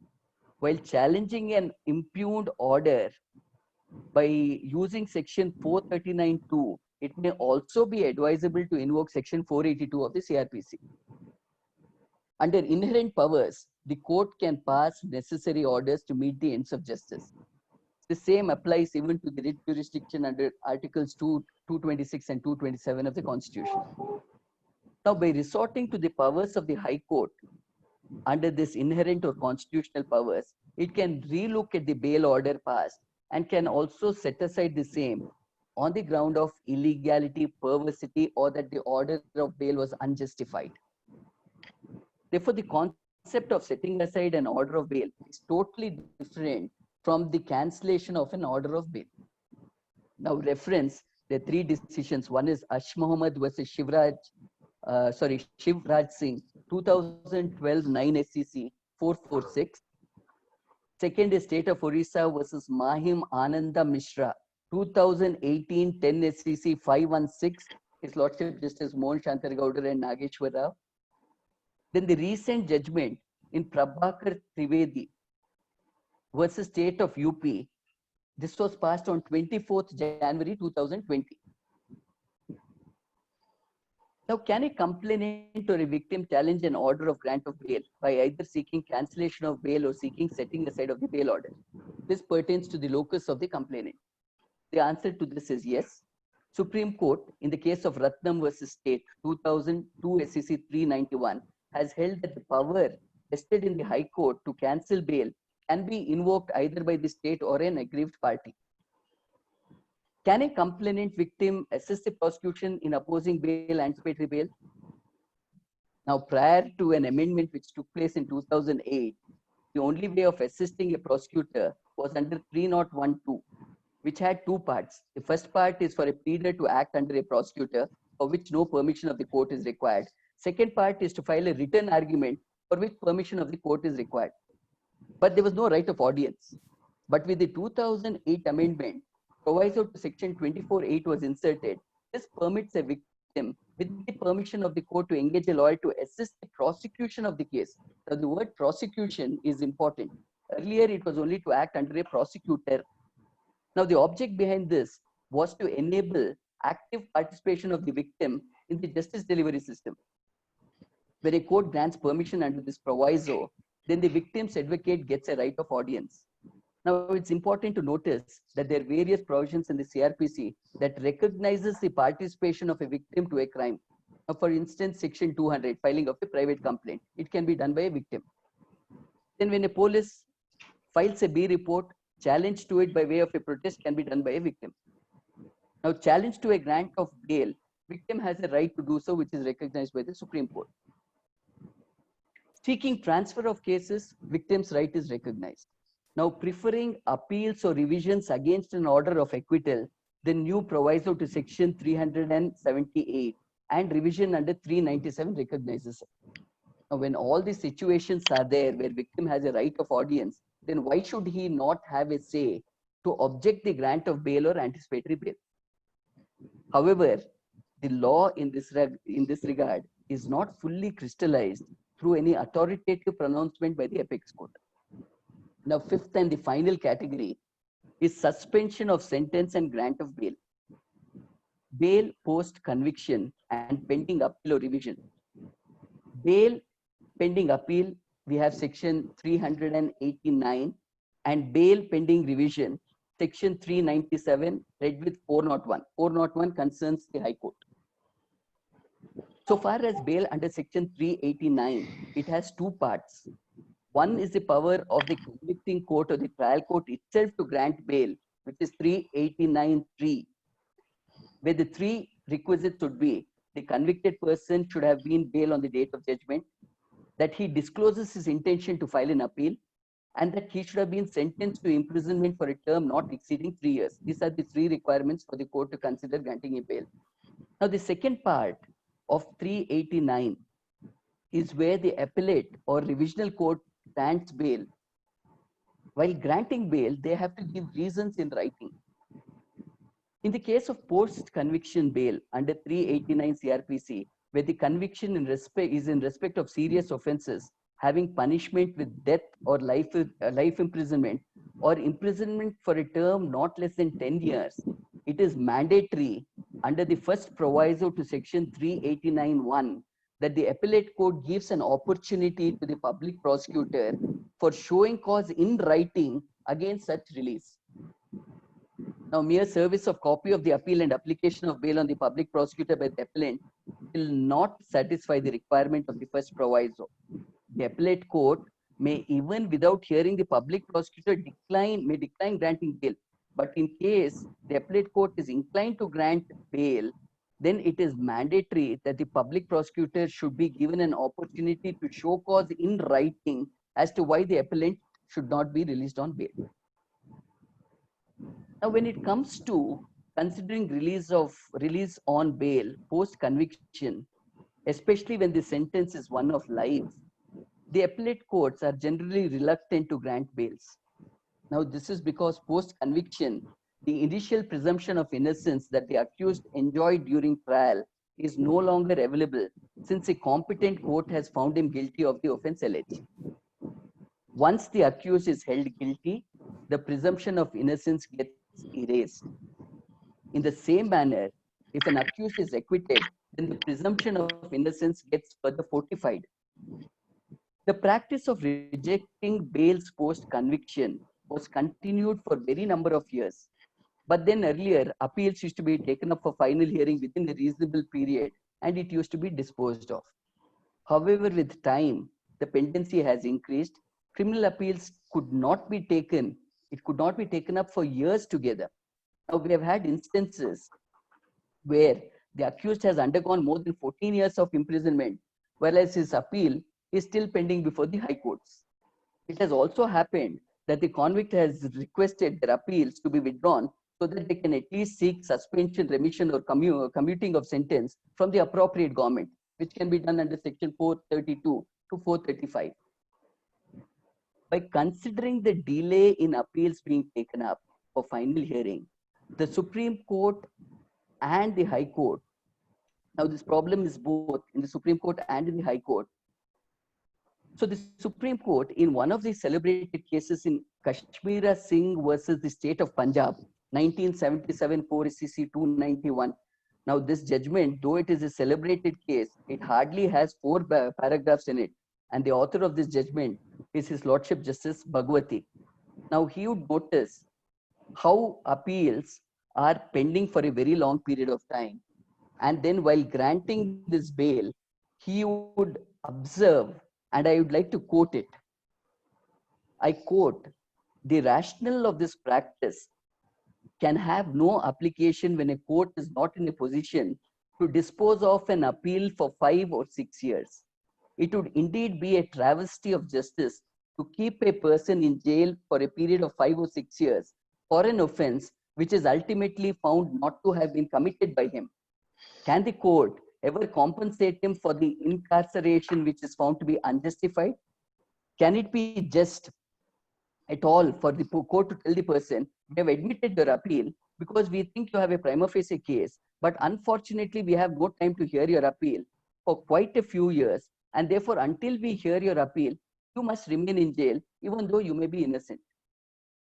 while challenging an impugned order by using section 439(2), it may also be advisable to invoke section 482 of the CRPC. Under inherent powers, the court can pass necessary orders to meet the ends of justice. The same applies even to the writ jurisdiction under Articles 226 and 227 of the Constitution. Now, by resorting to the powers of the High Court under this inherent or constitutional powers, it can relook at the bail order passed and can also set aside the same on the ground of illegality, perversity, or that the order of bail was unjustified. Therefore, the concept of setting aside an order of bail is totally different from the cancellation of an order of bail. Now, reference the three decisions. One is Ash Mohammed versus Shivraj Singh, 2012 9 SCC 446. Second is State of Orissa versus Mahim Ananda Mishra, 2018 10 SCC 516. His Lordship Justice Mohan Shantargowdar and Nageshwar Rao. Then the recent judgment in Prabhakar Trivedi versus State of UP. This was passed on 24th January 2020. Now, can a complainant or a victim challenge an order of grant of bail by either seeking cancellation of bail or seeking setting aside of the bail order? This pertains to the locus of the complainant. The answer to this is yes. Supreme Court, in the case of Ratnam versus State, 2002 SCC 391, has held that the power vested in the High Court to cancel bail can be invoked either by the state or an aggrieved party. Can a complainant victim assist the prosecution in opposing bail, anticipatory bail? Now, prior to an amendment which took place in 2008, the only way of assisting a prosecutor was under 3012, which had two parts. The first part is for a pleader to act under a prosecutor, for which no permission of the court is required. Second part is to file a written argument for which permission of the court is required. But there was no right of audience. But with the 2008 amendment, proviso to section 24(8) was inserted. This permits a victim, with the permission of the court, to engage a lawyer to assist the prosecution of the case. Now, the word prosecution is important. Earlier, it was only to act under a prosecutor. Now, the object behind this was to enable active participation of the victim in the justice delivery system. When a court grants permission under this proviso, then the victim's advocate gets a right of audience. Now, it's important to notice that there are various provisions in the CRPC that recognizes the participation of a victim to a crime. Now, for instance, section 200, filing of a private complaint. It can be done by a victim. Then when a police files a B report, challenge to it by way of a protest can be done by a victim. Now, challenge to a grant of bail, victim has a right to do so, which is recognized by the Supreme Court. Seeking transfer of cases, victim's right is recognized. Now, preferring appeals or revisions against an order of acquittal, the new proviso to section 378 and revision under 397 recognizes it. Now, when all these situations are there where victim has a right of audience, then why should he not have a say to object the grant of bail or anticipatory bail? However, the law in this regard is not fully crystallized through any authoritative pronouncement by the apex court. Now, fifth and the final category is suspension of sentence and grant of bail. Bail post conviction and pending appeal or revision. Bail pending appeal, we have section 389, and bail pending revision, section 397, read with 401. 401 concerns the High Court. So far as bail under section 389, it has two parts. One is the power of the convicting court or the trial court itself to grant bail, which is 389(3), where the three requisites would be: the convicted person should have been bail on the date of judgment, that he discloses his intention to file an appeal, and that he should have been sentenced to imprisonment for a term not exceeding 3 years. These are the three requirements for the court to consider granting a bail. Now, the second part of 389 is where the appellate or revisional court grants bail. While granting bail, they have to give reasons in writing. In the case of post-conviction bail under 389 CRPC, where the conviction is in respect of serious offenses having punishment with death or life imprisonment or imprisonment for a term not less than 10 years, it is mandatory under the first proviso to section 389(1) that the appellate court gives an opportunity to the public prosecutor for showing cause in writing against such release. Now, mere service of copy of the appeal and application of bail on the public prosecutor by the appellant will not satisfy the requirement of the first proviso. The appellate court may, even without hearing the public prosecutor, may decline granting bail. But in case the appellate court is inclined to grant bail, then it is mandatory that the public prosecutor should be given an opportunity to show cause in writing as to why the appellant should not be released on bail. Now, when it comes to considering release on bail post conviction, especially when the sentence is one of life, the appellate courts are generally reluctant to grant bails. Now, this is because post conviction, the initial presumption of innocence that the accused enjoyed during trial is no longer available, since a competent court has found him guilty of the offense alleged. Once the accused is held guilty, the presumption of innocence gets erased. In the same manner, if an accused is acquitted, then the presumption of innocence gets further fortified. The practice of rejecting bails post conviction was continued for very number of years. But then earlier, appeals used to be taken up for final hearing within a reasonable period, and it used to be disposed of. However, with time, the pendency has increased. Criminal appeals could not be taken. It could not be taken up for years together. Now, we have had instances where the accused has undergone more than 14 years of imprisonment, whereas his appeal is still pending before the high courts. It has also happened that the convict has requested their appeals to be withdrawn so that they can at least seek suspension, remission, or commuting of sentence from the appropriate government, which can be done under section 432 to 435. By considering the delay in appeals being taken up for final hearing, the Supreme Court and the High Court, now this problem is both in the Supreme Court and in the High Court. So the Supreme Court, in one of the celebrated cases in Kashmira Singh versus the state of Punjab, 1977 4 SCC 291. Now this judgment, though it is a celebrated case, it hardly has 4 paragraphs in it. And the author of this judgment is His Lordship Justice Bhagwati. Now he would notice how appeals are pending for a very long period of time. And then while granting this bail, he would observe, and I would like to quote it. I quote, the rationale of this practice can have no application when a court is not in a position to dispose of an appeal for 5 or 6 years. It would indeed be a travesty of justice to keep a person in jail for a period of 5 or 6 years for an offense which is ultimately found not to have been committed by him. Can the court ever compensate him for the incarceration which is found to be unjustified? Can it be just at all for the court to tell the person, we have admitted your appeal because we think you have a prima facie case, but unfortunately we have no time to hear your appeal for quite a few years, and therefore until we hear your appeal, you must remain in jail even though you may be innocent.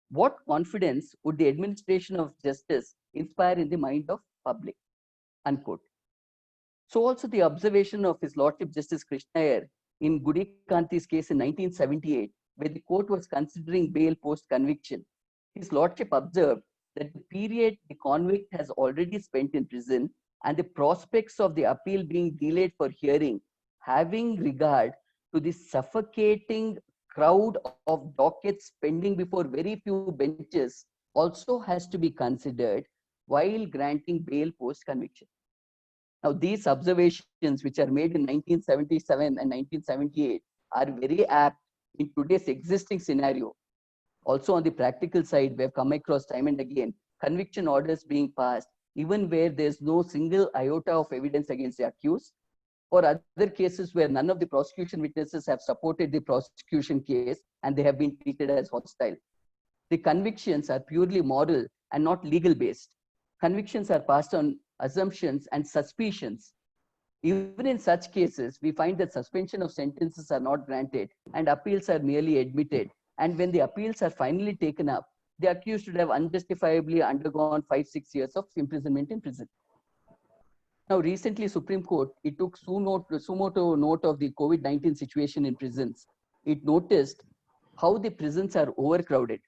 What confidence would the administration of justice inspire in the mind of public? Unquote. So also the observation of His Lordship Justice Krishna Iyer in Gudikanti's case in 1978, where the court was considering bail post-conviction. His Lordship observed that the period the convict has already spent in prison and the prospects of the appeal being delayed for hearing, having regard to the suffocating crowd of dockets pending before very few benches, also has to be considered while granting bail post-conviction. Now, these observations, which are made in 1977 and 1978, are very apt in today's existing scenario. Also, on the practical side, we have come across time and again conviction orders being passed, even where there's no single iota of evidence against the accused, or other cases where none of the prosecution witnesses have supported the prosecution case and they have been treated as hostile. The convictions are purely moral and not legal based. Convictions are passed on assumptions and suspicions. Even in such cases, we find that suspension of sentences are not granted and appeals are merely admitted. And when the appeals are finally taken up, the accused would have unjustifiably undergone 5-6 years of imprisonment in prison. Now, recently, Supreme Court, it took sumoto note of the COVID-19 situation in prisons. It noticed how the prisons are overcrowded.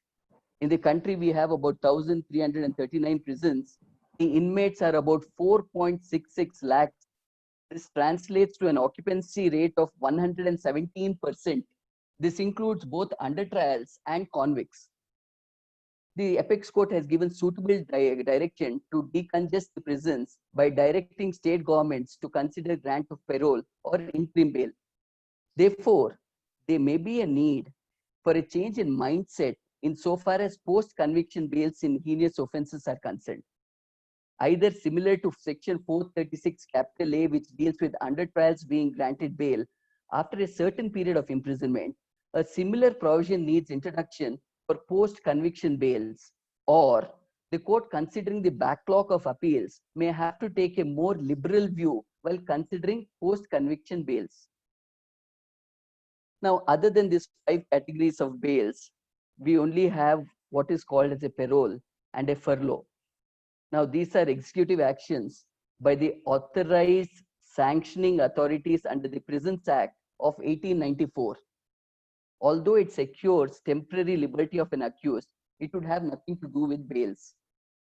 In the country, we have about 1,339 prisons. The inmates are about 4.66 lakhs. This translates to an occupancy rate of 117%. This includes both under trials and convicts. The apex court has given suitable direction to decongest the prisons by directing state governments to consider grant of parole or interim bail. Therefore, there may be a need for a change in mindset insofar as post-conviction bails in heinous offenses are concerned. Either similar to Section 436 capital A, which deals with under trials being granted bail after a certain period of imprisonment, a similar provision needs introduction for post-conviction bails, or the court, considering the backlog of appeals, may have to take a more liberal view while considering post-conviction bails. Now, other than these 5 categories of bails, we only have what is called as a parole and a furlough. Now, these are executive actions by the authorized sanctioning authorities under the Prisons Act of 1894. Although it secures temporary liberty of an accused, it would have nothing to do with bails.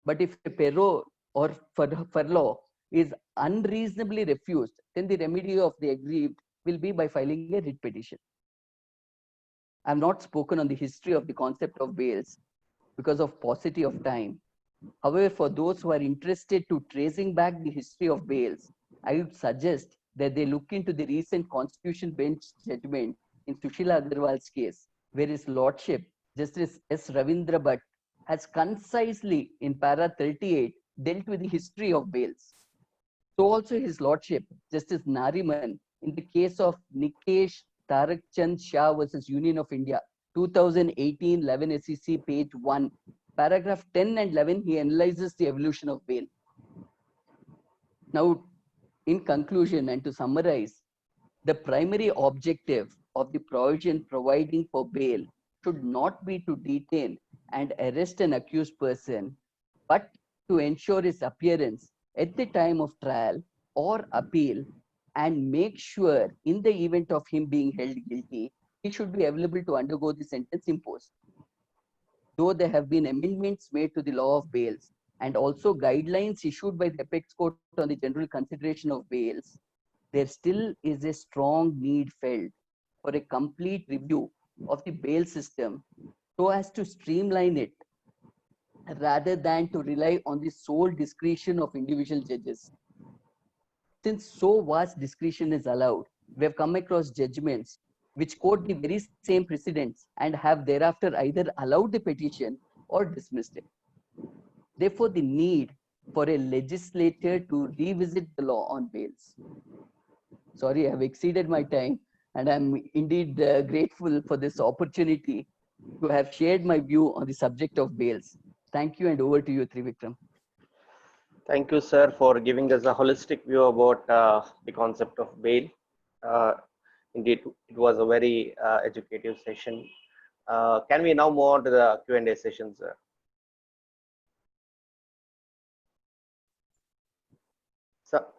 But if a parole or furlough is unreasonably refused, then the remedy of the aggrieved will be by filing a writ petition. I have not spoken on the history of the concept of bails because of paucity of time. However, for those who are interested to tracing back the history of bails, I would suggest that they look into the recent Constitution Bench judgment in Sushila Agarwal's case, where His Lordship Justice S. Ravindra Bhatt has concisely in para 38 dealt with the history of bails. So also His Lordship Justice Nariman in the case of Nikesh Tarakchand Shah versus Union of India, 2018 11 SEC page 1, paragraph 10 and 11, he analyzes the evolution of bail. Now, in conclusion and to summarize, the primary objective of the provision providing for bail should not be to detain and arrest an accused person, but to ensure his appearance at the time of trial or appeal and make sure in the event of him being held guilty, he should be available to undergo the sentence imposed. Though there have been amendments made to the law of bails and also guidelines issued by the apex court on the general consideration of bails, there still is a strong need felt for a complete review of the bail system so as to streamline it rather than to rely on the sole discretion of individual judges. Since so vast discretion is allowed, we have come across judgments which quote the very same precedents and have thereafter either allowed the petition or dismissed it. Therefore, the need for a legislature to revisit the law on bails. Sorry, I have exceeded my time, and I'm indeed grateful for this opportunity to have shared my view on the subject of bails. Thank you, and over to you, Trivikram. Thank you, sir, for giving us a holistic view about the concept of bail. Indeed, it was a very educative session. Can we now move on to the Q&A session, sir?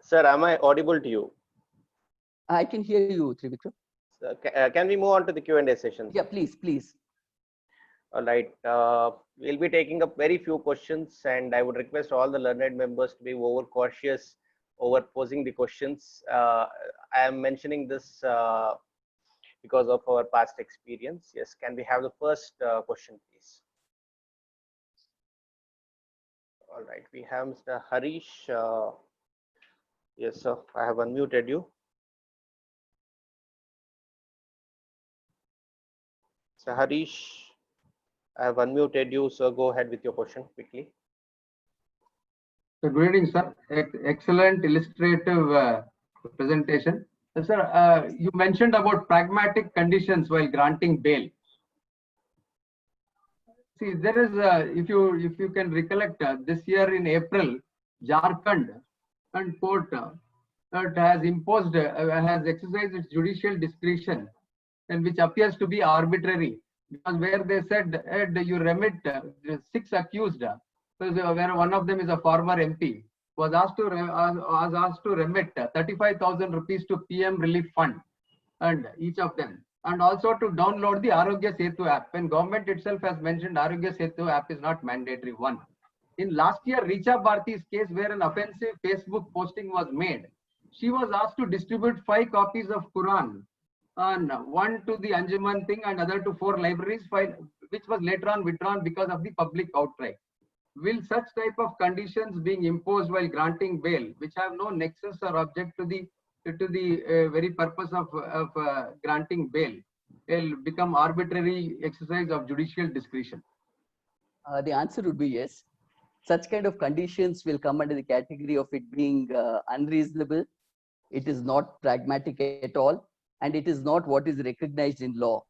Sir, am I audible to you? I can hear you, Trivikram. Can we move on to the Q&A session? Yeah, please, please. All right. We'll be taking up very few questions, and I would request all the learned members to be over cautious over posing the questions. I am mentioning this because of our past experience. Yes, can we have the first question, please? All right, we have Mr. Harish. Yes, sir, I have unmuted you. So Harish, I have unmuted you, so go ahead with your question quickly. So good evening, sir. Excellent illustrative presentation. Sir, you mentioned about pragmatic conditions while granting bail. See, there is, if you can recollect, this year in April, Jharkhand and court has imposed, has exercised its judicial discretion, and which appears to be arbitrary, because where they said you remit 6 accused, where one of them is a former MP, was asked to remit 35,000 rupees to PM Relief Fund, and each of them, and also to download the Arogya Setu app. When government itself has mentioned Arogya Setu app is not mandatory. One. In last year, Richa Bharti's case, where an offensive Facebook posting was made, she was asked to distribute 5 copies of Quran, and one to the Anjuman thing and other to 4 libraries, which was later on withdrawn because of the public outcry. Will such type of conditions being imposed while granting bail, which have no nexus or object to the very purpose of granting bail, will become arbitrary exercise of judicial discretion? The answer would be yes. Such kind of conditions will come under the category of it being unreasonable. It is not pragmatic at all, and it is not what is recognized in law.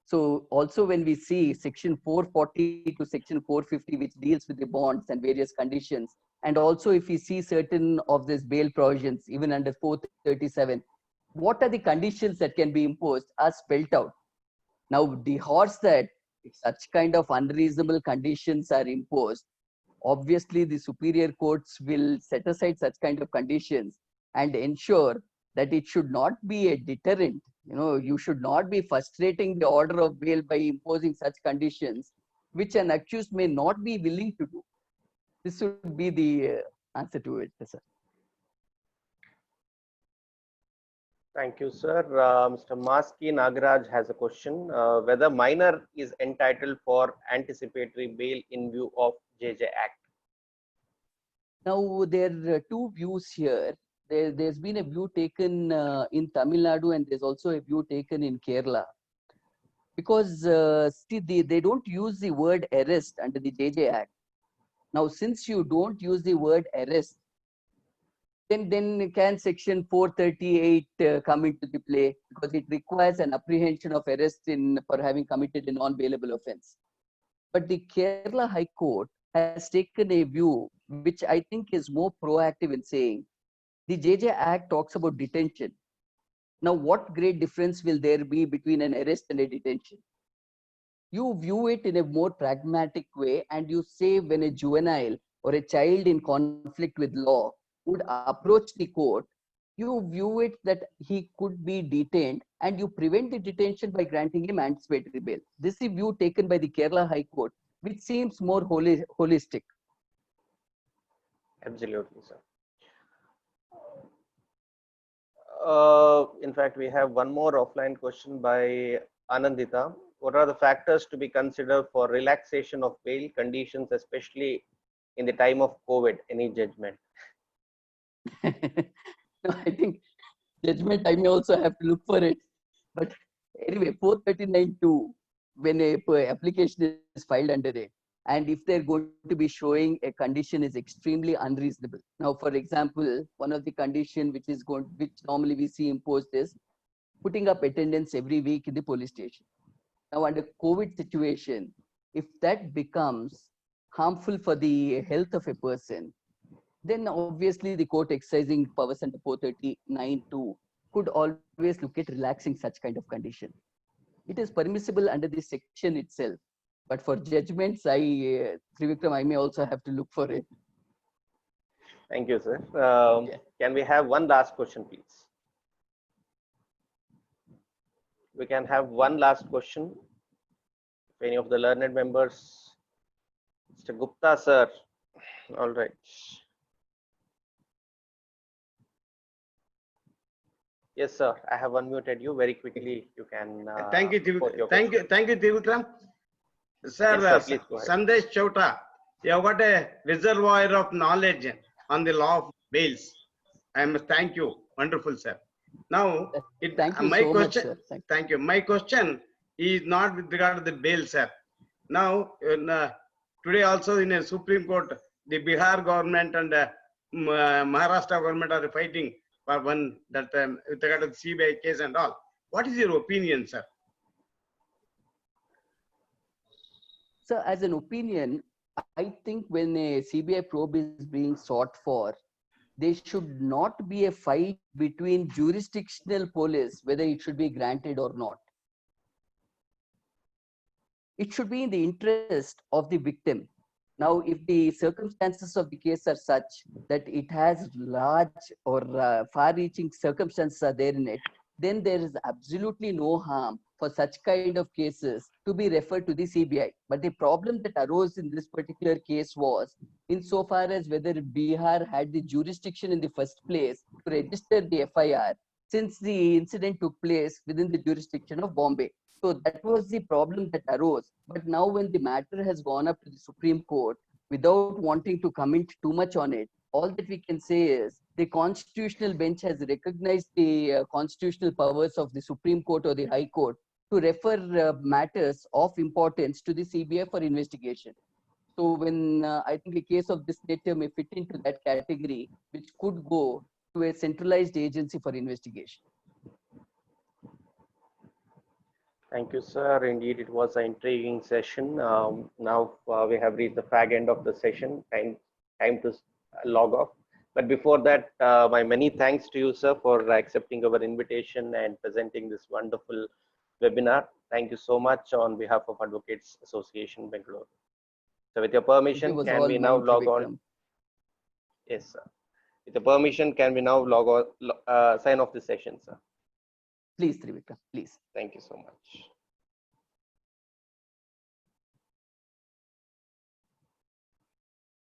So also when we see section 440 to section 450, which deals with the bonds and various conditions, and also if we see certain of these bail provisions, even under 437, what are the conditions that can be imposed are spelled out. Now, the horse that if such kind of unreasonable conditions are imposed, obviously the superior courts will set aside such kind of conditions and ensure that it should not be a deterrent. You should not be frustrating the order of bail by imposing such conditions, which an accused may not be willing to do. This would be the answer to it, sir. Thank you, sir. Mr. Maski Nagaraj has a question. Whether minor is entitled for anticipatory bail in view of JJ Act? Now, there are 2 views here. There's been a view taken in Tamil Nadu, and there's also a view taken in Kerala. Because see, they don't use the word arrest under the JJ Act. Now, since you don't use the word arrest, then can section 438 come into the play, because it requires an apprehension of arrest for having committed a non-bailable offense. But the Kerala High Court has taken a view which I think is more proactive in saying the JJ Act talks about detention. Now, what great difference will there be between an arrest and a detention? You view it in a more pragmatic way, and you say when a juvenile or a child in conflict with law would approach the court, you view it that he could be detained, and you prevent the detention by granting him anticipatory bail. This is a view taken by the Kerala High Court, which seems more holistic. Absolutely, sir. In fact, we have one more offline question by Anandita. what are the factors to be considered for relaxation of bail conditions, especially in the time of COVID? Any judgment? No, I think judgment, I may also have to look for it. But anyway, 439(2), when application is filed under it, and if they're going to be showing a condition is extremely unreasonable. Now, for example, one of the condition which normally we see imposed is putting up attendance every week in the police station. Now, under COVID situation, if that becomes harmful for the health of a person, then obviously the court exercising powers under 439(2) could always look at relaxing such kind of condition. It is permissible under this section itself. But for judgments, Trivikram, I may also have to look for it. Thank you, sir. Yeah. Can we have one last question, please? We can have one last question. If any of the learned members, Mr. Gupta, sir. All right. Yes, sir. I have unmuted you very quickly. You can. Thank you, put your thank you, thank you, Trivikram. Sir, Yes, sir, please go ahead. Sandesh Chowta, you have got a reservoir of knowledge on the law of bails. I must thank you. Wonderful, sir. Now, Thank you my so much, question, sir. Thank you. thank you. My question is not with regard to the bail, sir. Now, today also in a Supreme Court, the Bihar government and Maharashtra government are fighting for one that with regard to the CBI case and all. What is your opinion, sir? So as an opinion, I think when a CBI probe is being sought for, there should not be a fight between jurisdictional police, whether it should be granted or not. It should be in the interest of the victim. Now, if the circumstances of the case are such that it has large or far-reaching circumstances are there in it, then there is absolutely no harm for such kind of cases to be referred to the CBI. But the problem that arose in this particular case was insofar as whether Bihar had the jurisdiction in the first place to register the FIR, since the incident took place within the jurisdiction of Bombay. So that was the problem that arose. But now when the matter has gone up to the Supreme Court, without wanting to comment too much on it, all that we can say is the constitutional bench has recognized the constitutional powers of the Supreme Court or the High Court to refer matters of importance to the CBI for investigation. So when I think a case of this nature may fit into that category, which could go to a centralized agency for investigation. Thank you, sir. Indeed, it was an intriguing session. Now we have reached the fag end of the session. Time to log off. But before that, my many thanks to you, sir, for accepting our invitation and presenting this wonderful webinar. Thank you so much on behalf of Advocates Association Bangalore. So with your permission, can we now log on? Yes, sir. With your permission, can we now log on, sign off the session, sir? Please, Trivikram, please. Thank you so much.